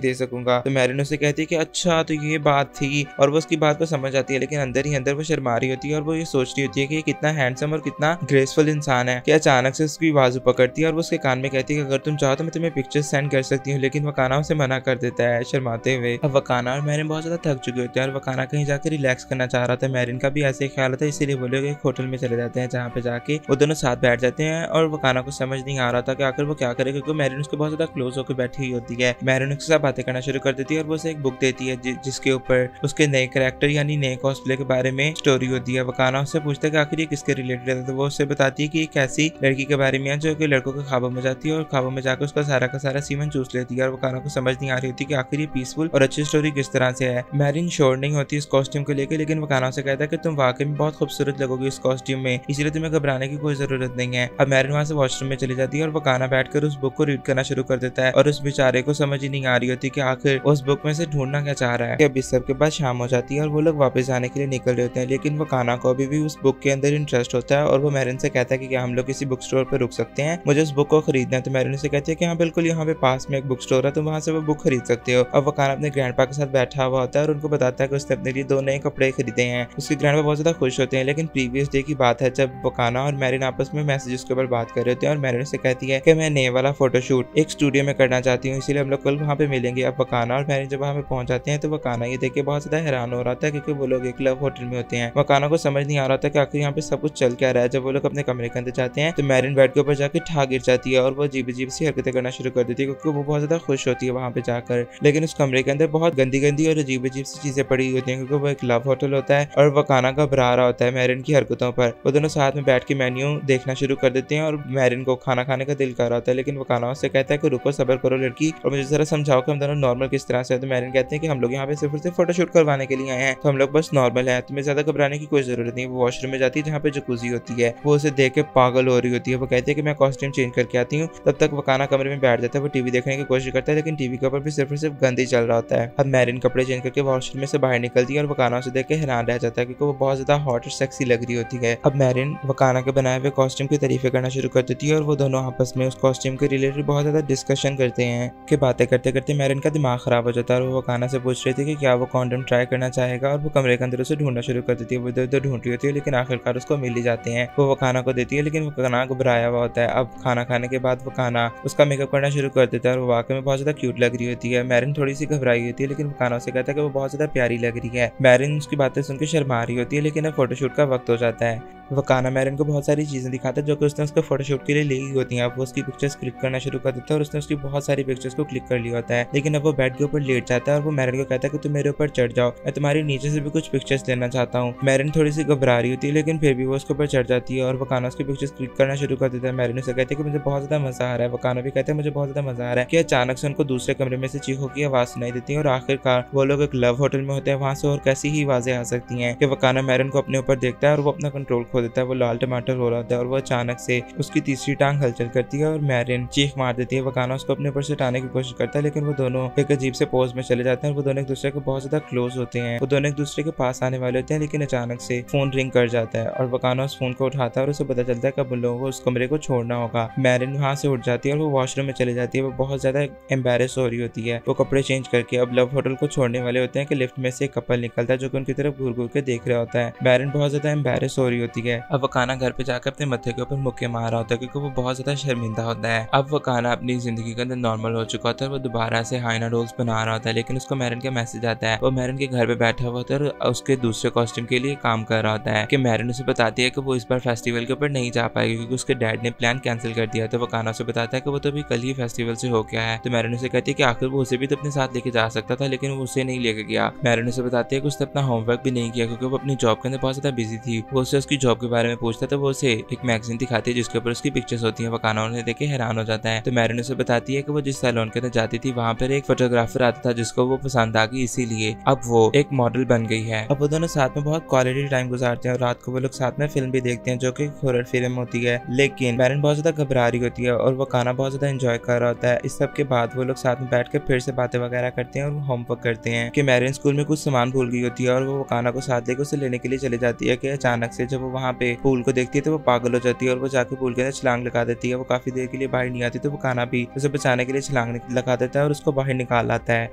दे सकूंगा। तो मैरिन उसे कहती है कि अच्छा तो ये बात थी, और वो उसकी बात को समझ आती है, लेकिन अंदर ही अंदर वो शर्मा रही होती है और वो ये सोच रही होती है कि ये कितना हैंडसम और कितना ग्रेसफुल इंसान है कि अचानक से उसकी बाजू पकड़ती है और वो उसके कान में कहती है कि अगर तुम चाहो तो मैं तुम्हें पिक्चर्स सेंड कर सकती हूँ, लेकिन वकाना उसे मना कर देता है शर्माते हुए। अब वकाना और मैरिन बहुत ज्यादा थक चुके होते हैं और वकाना कहीं जाकर रिलैक्स करना चाह रहा था। मैरिन का भी ऐसे ही ख्याल था, इसीलिए वो लोग एक होटल में चले जाते हैं जहाँ पे जाके वो दोनों साथ बैठ जाते हैं। और वकाना को समझ नहीं आ रहा था कि आखिर वो क्या करे, क्योंकि मैरिन उसके बहुत ज्यादा क्लोज होकर बैठी हुई होती है। मैरिन उसके साथ बातें करना शुरू कर देती है और वो उसे एक बुक देती है जिसके ऊपर उसके नए कैरेक्टर यानी नए कॉस्प्ले के बारे में स्टोरी होती है। वकाना उससे पूछता है कि आखिर ये किसके रिलेटेड है, तो वो उससे बताती है कि एक ऐसी लड़की के बारे में है जो कि लड़कों के ख्वाबों में जाती है और ख्वाबों में जाकर उसका सारा का सारा सीमन चूस लेती है। और वकाना को समझ नहीं आ रही होती कि आखिर ये पीसफुल और अच्छी स्टोरी किस तरह से है। मैरिन श्योर नहीं होती इस कॉस्ट्यूम को लेकर, लेकिन वकाना से कहता है कि तुम वाकई में बहुत खूबसूरत लगोगी इस कॉस्ट्यूम में, इसलिए तुम्हें घबराने की कोई जरूरत नहीं है। अब मैरिन वहां से वॉशरूम में चली जाती है और वकाना बैठकर उस बुक को रीड करना शुरू कर देता है और उस बेचारे को समझ ही नहीं आ रही होती कि आखिर उस बुक में से ढूंढना क्या चाह रहा है। अब इस सब के बाद शाम हो जाती है और वो लोग वापस जाने के लिए निकल रहे होते हैं, लेकिन वकाना को अभी भी उस बुक के अंदर इंटरेस्ट होता है और वो मैरिन से कहता है कि क्या हम लोग किसी बुक स्टोर पर रुक सकते हैं, मुझे उस बुक को खरीदना है। तो मैरिन से कहती है कि हाँ बिल्कुल, यहाँ पे पास में एक बुक स्टोर है, तुम वहाँ से वो बुक खरीद सकते हो। अब वकाना अपने ग्रैंडपा के साथ बैठा हुआ होता है और उनको बताता है कि उसने अपने लिए 2 नए कपड़े खरीदे हैं। उसके ग्रैंडपा बहुत ज्यादा खुश होते हैं, लेकिन प्रीवियस डे की बात है जब वकाना और मैरिन आपस में मैसेजेस के ऊपर बात कर रहे होते हैं और मैरिन से कहती है कि मैं नए वाला फोटोशूट एक स्टूडियो में करना चाहती हूँ, इसीलिए हम लोग कल वहाँ पे मिलेंगे। अब वकाना और मैरिन जब वहाँ पे पहुंच जाते हैं तो वकाना ये देख के बहुत ज्यादा हैरान हो रहा था, क्योंकि वो लोग एक लव होटल में होते हैं। वकाना को समझ नहीं आ रहा था कि आखिर यहाँ पे सब कुछ चल क्या रहा है। जब वो लोग अपने कमरे के अंदर जाते हैं तो मैरिन बेड के ऊपर जाकर ठा गिर जाती है और वो अजीब अजीब सी हरकतें करना शुरू कर देती है, क्योंकि वो बहुत ज्यादा खुश होती है वहाँ पे जाकर। लेकिन उस कमरे के अंदर बहुत गंदी गंदी और अजीब अजीब सी चीजें पड़ी होती हैं, क्योंकि वो एक लव होटल होता है और वकाना घबरा रहा होता है मैरिन की हरकतों पर। वो दोनों साथ में बैठ के मेन्यू देखना शुरू कर देते हैं और मैरिन को खाना खाने का दिल कर रहा होता है, लेकिन वकाना उससे कहता है कि रुको, सब्र करो लड़की और मुझे जरा समझाओ कि हम दोनों नॉर्मल किस तरह से है। तो मैरिन कहते हैं कि हम लोग यहाँ पे सिर्फ फोटोशूट करवाने के लिए आए हैं, तो हम लोग बस नॉर्मल है, तुम्हें ज्यादा घबराने की कोई जरूरत नहीं। वो वॉशरूम में जाती है जहाँ पे जकूजी होती है, वो उसे देख के पागल हो रही होती है। वो कहती है कि मैं कॉस्ट्यूम चेंज करके आती हूँ। तब तक वकाना कमरे में बैठ जाता है, वो टीवी देखने की कोशिश करता है, लेकिन टीवी के ऊपर भी सिर्फ और सिर्फ गंदी चल रहा होता है। अब मैरिन कपड़े चेंज करके वॉशरूम में से बाहर निकलती है और वकाना उसे देख के हैरान रह जाता है, क्योंकि वो बहुत ज्यादा हॉट और सेक्सी लग रही होती है। अब मैरिन वकाना के बनाए हुए कॉस्ट्यूम की तारीफें करना शुरू कर देती है और वो दोनों आपस में उस कॉस्ट्यूम के रिलेटेड बहुत ज्यादा डिस्कशन करते हैं कि बातें करते करते मैरिन का दिमाग खराब हो जाता है और वो वकाना से पूछ रही थी कि क्या वो कॉन्डम ट्राई करना चाहेगा, और वो कमरे के अंदर उसे ढूंढना शुरू कर देती है। वो इधर उधर ढूंढ रही होती है, लेकिन आखिरकार उसको मिल ही जाते हैं। वो वकाना को देती है, लेकिन वकाना घबराया हुआ होता है। अब खाना खाने के बाद वकाना उसका मेकअप करना शुरू कर देता है और वो वाकई में बहुत ज्यादा क्यूट लग रही होती है। मैरिन थोड़ी सी घबराई होती है, लेकिन वकाना उसे कहता है कि वो बहुत ज्यादा प्यारी लग रही है। मैरिन उसकी बातें सुनकर शर्मा रही होती है, लेकिन अब फोटोशूट का वक्त हो जाता है। वकाना मैरिन को बहुत सारी चीजें दिखाता है जो कि उसने उसके फोटोशूट के लिए ली होती हैं। अब वो उसकी पिक्चर्स क्लिक करना शुरू कर देता है और उसने उसकी बहुत सारी पिक्चर्स को क्लिक कर लिया होता है, लेकिन अब वो बेड के ऊपर लेट जाता है और वो मैरिन को कहता है कि तुम मेरे ऊपर चढ़ जाओ, मैं तुम्हारी नीचे से भी कुछ पिक्चर्स लेना चाहता हूँ। मैरिन थोड़ी सी घबरा रही होती है, लेकिन फिर भी वो उसके ऊपर चढ़ जाती है और वकाना उसकी पिक्चर्स क्लिक करना शुरू कर देता है। मैरिन उसे कहती है कि मुझे बहुत ज्यादा मजा आ रहा है। वकाना भी कहते हैं मुझे बहुत ज्यादा मजा आ रहा है कि अचानक से उनको दूसरे कमरे में से चीखों की आवाज सुनाई देती है और आखिरकार वो लोग एक लव होटल में होते हैं। वहां से और कैसी ही आवाजें आ सकती हैं कि वकाना मैरिन को अपने ऊपर देखता है और वो अपना कंट्रोल खो देता है। वो लाल टमाटर हो रहा होता है और वो अचानक से उसकी तीसरी टांग हलचल करती है और मैरिन चीख मार देती है। वकाना उसको अपने ऊपर से उठाने की कोशिश करता है, लेकिन वो दोनों एक अजीब से पोज में चले जाते हैं और वो दोनों एक दूसरे के बहुत ज्यादा क्लोज होते हैं। वो दोनों एक दूसरे के पास आने वाले होते हैं, लेकिन अचानक से फोन रिंग कर जाता है और वकाना उस फोन को उठाता है और उसे पता चलता है कि अब उन लोगों को उस कमरे को छोड़ना होगा। मैरिन वहां से उठ जाती है और वो वॉशरूम में चली जाती है। वो बहुत ज्यादा एम्बैरेस हो रही होती है। वो कपड़े चेंज करके अब लव होटल को छोड़ने वाले होते हैं कि लिफ्ट में से एक कपल निकलता है जो कि उनकी तरफ घूर घूर के देख रहा होता है। मैरिन बहुत ज्यादा एम्बैरेस हो रही होती है। अब वकाना घर पे जाकर अपने मत्थे के ऊपर मुक्के मार रहा होता है, क्योंकि वो बहुत ज्यादा शर्मिंदा होता है। अब वकाना अपनी जिंदगी के अंदर नॉर्मल हो चुका होता है, वो दोबारा से हाइना रोल्स बना रहा होता है, लेकिन उसको मैरिन का मैसेज आता है। वो मैरिन के घर पे बैठा हुआ होता है और उसके दूसरे कॉस्ट्यूम के लिए काम कर रहा होता है कि मैरिन उसे बताती है कि वो इस बार फेस्टिवल के ऊपर नहीं जा पाएगी क्योंकि उसके डैड ने प्लान कैंसिल कर दिया। तो वकाना उसे बताता है कि वो तो अभी कल ही फेस्टिवल से हो गया है। तो मैरिन उसे कहती है कि आखिर वो उसे भी तो अपने साथ लेके जा सकता था, लेकिन वो उसे नहीं लेके गया। मैरिन उसे बताती है कि उसने अपना होमवर्क भी नहीं किया क्योंकि वो अपनी जॉब के अंदर बहुत ज्यादा बिजी थी। वो उसे उसकी जॉब के बारे में पूछता है तो वो उसे एक मैगजीन दिखाती है जिसके ऊपर उसकी पिक्चर्स होती है। वकाना उन्हें देख के हैरान हो जाता है। तो मैरिन उसे बताती है कि वो जिस सैलून के अंदर जाती थी वहाँ पर एक फोटोग्राफर आता था जिसको वो पसंद आ गई, इसीलिए अब वो एक मॉडल बन गई है। अब वो दोनों साथ में बहुत क्वालिटी टाइम गुजारते हैं और रात को वो लोग साथ में फिल्म भी देखते हैं जो कि हॉरर फिल्म होती है। लेकिन मैरिन बहुत ज्यादा घबरा रही होती है और वकाना बहुत ज्यादा एंजॉय कर रहा होता है। इस सब के बाद वो लोग साथ में बैठ के फिर से बातें वगैरह करते हैं और होमवर्क करते हैं कि मैरिन स्कूल में कुछ सामान भूल गई होती है और वो वकाना को साथ लेकर उसे लेने के लिए चली जाती है कि अचानक से जब वो वहाँ पे पूल को देखती है तो वो पागल हो जाती है और वो जाकर पूल के अंदर छलांग लगा देती है। वो काफी देर के लिए बाहर नहीं आती तो वकाना भी उसे बचाने के लिए छलांग लगा देता है और उसको बाहर निकाल आता है।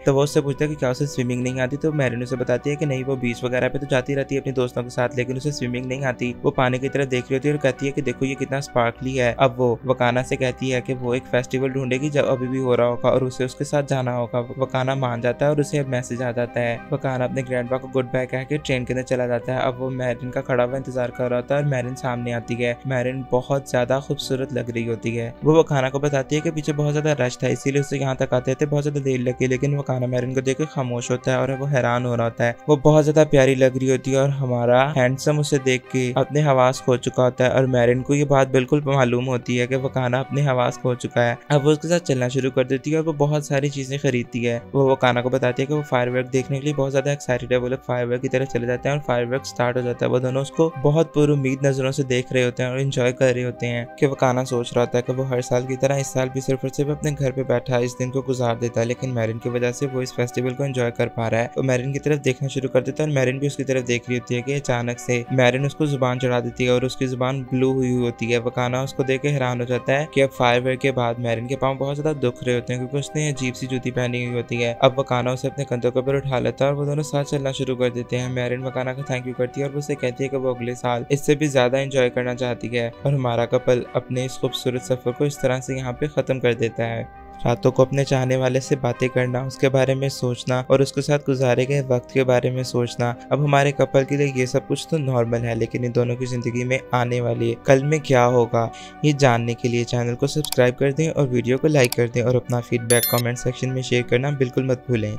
तो वो उससे पूछता है कि क्या उसे स्विमिंग नहीं आती। तो मैरिन उसे बताती है कि नहीं, वो बीच वगैरह पे तो जाती रहती है अपने दोस्तों के साथ, लेकिन उसे स्विमिंग नहीं आती। वो पानी की तरफ देख रही होती है और कहती है कि देखो ये कितना स्पार्कली है। अब वो वकाना से कहती है कि वो एक फेस्टिवल ढूंढेगी जो अभी भी हो रहा होगा और उसे उसके साथ जाना होगा। वकाना मान जाता है और उसे मैसेज आ जाता है। वकाना अपने ग्रैंडपा को गुड बाय कह के ट्रेन के अंदर चला जाता है। अब वो मैरिन का खड़ा हुआ इंतजार कर रहा होता है और मैरिन सामने आती है। मैरिन बहुत ज्यादा खूबसूरत लग रही होती है। वो वकाना को बताती है कि पीछे बहुत ज्यादा रश था इसीलिए उसे यहाँ तक आते थे बहुत ज्यादा देर लगी, लेकिन वकाना मैरिन को देख के खामोश होता है और वो हैरान हो रहा होता है। वो बहुत ज्यादा प्यारी लग रही होती है और हमारा हैंडसम उसे देख के अपने हवास खो चुका होता है और मैरिन को ये बात बिल्कुल मालूम होती है कि वकाना अपने हवास खो चुका है। अब वो उसके साथ चलना शुरू कर देती है और वो बहुत सारी चीजें खरीदती है। वो वकाना को बताती है कि वो फायरवर्क देखने के लिए बहुत ज्यादा एक्साइटेड है। वो लोग फायरवर्क की तरफ चले जाते हैं और फायरवर्क स्टार्ट हो जाता है। वो दोनों उसको बहुत पुरुमीद नजरों से देख रहे होते हैं और एंजॉय कर रहे होते हैं कि वकाना सोच रहा होता है कि वो हर साल की तरह इस साल भी सिर्फ और सिर्फ अपने घर पे बैठा इस दिन को गुजार देता है, लेकिन मैरिन की वजह से वो इस फेस्टिवल को एंजॉय कर पा रहा है। वो मैरिन की तरफ देखना शुरू कर देता है और मैरिन भी उसकी तरफ देख रही होती है कि अचानक से मैरिन उसको जुबान चढ़ा देती है और उसकी जुबान ब्लू हुई होती है। वकाना उसको देख के हैरान हो जाता है कि अब फायरवर्क के बाद मैरिन के पाँव बहुत ज्यादा दुख रहे होते हैं क्योंकि उसने अजीब सी जूती पहनी हुई होती है। अब वकाना उसे अपने कंधों के ऊपर उठा लेता है और वो दोनों साथ चलना शुरू कर देते हैं। मैरिन वकाना का थैंक यू करती है और उसे कहती है कि वो अगले साल इससे भी ज्यादा एंजॉय करना चाहती है और हमारा कपल अपने इस खूबसूरत सफर को इस तरह से यहाँ पे खत्म कर देता है। रातों को अपने चाहने वाले से बातें करना, उसके बारे में सोचना और उसके साथ गुजारे गए वक्त के बारे में सोचना। अब हमारे कपल के लिए ये सब कुछ तो नॉर्मल है, लेकिन इन दोनों की जिंदगी में आने वाली कल में क्या होगा ये जानने के लिए चैनल को सब्सक्राइब कर दें और वीडियो को लाइक कर दें और अपना फीडबैक कमेंट सेक्शन में शेयर करना बिल्कुल मत भूलें।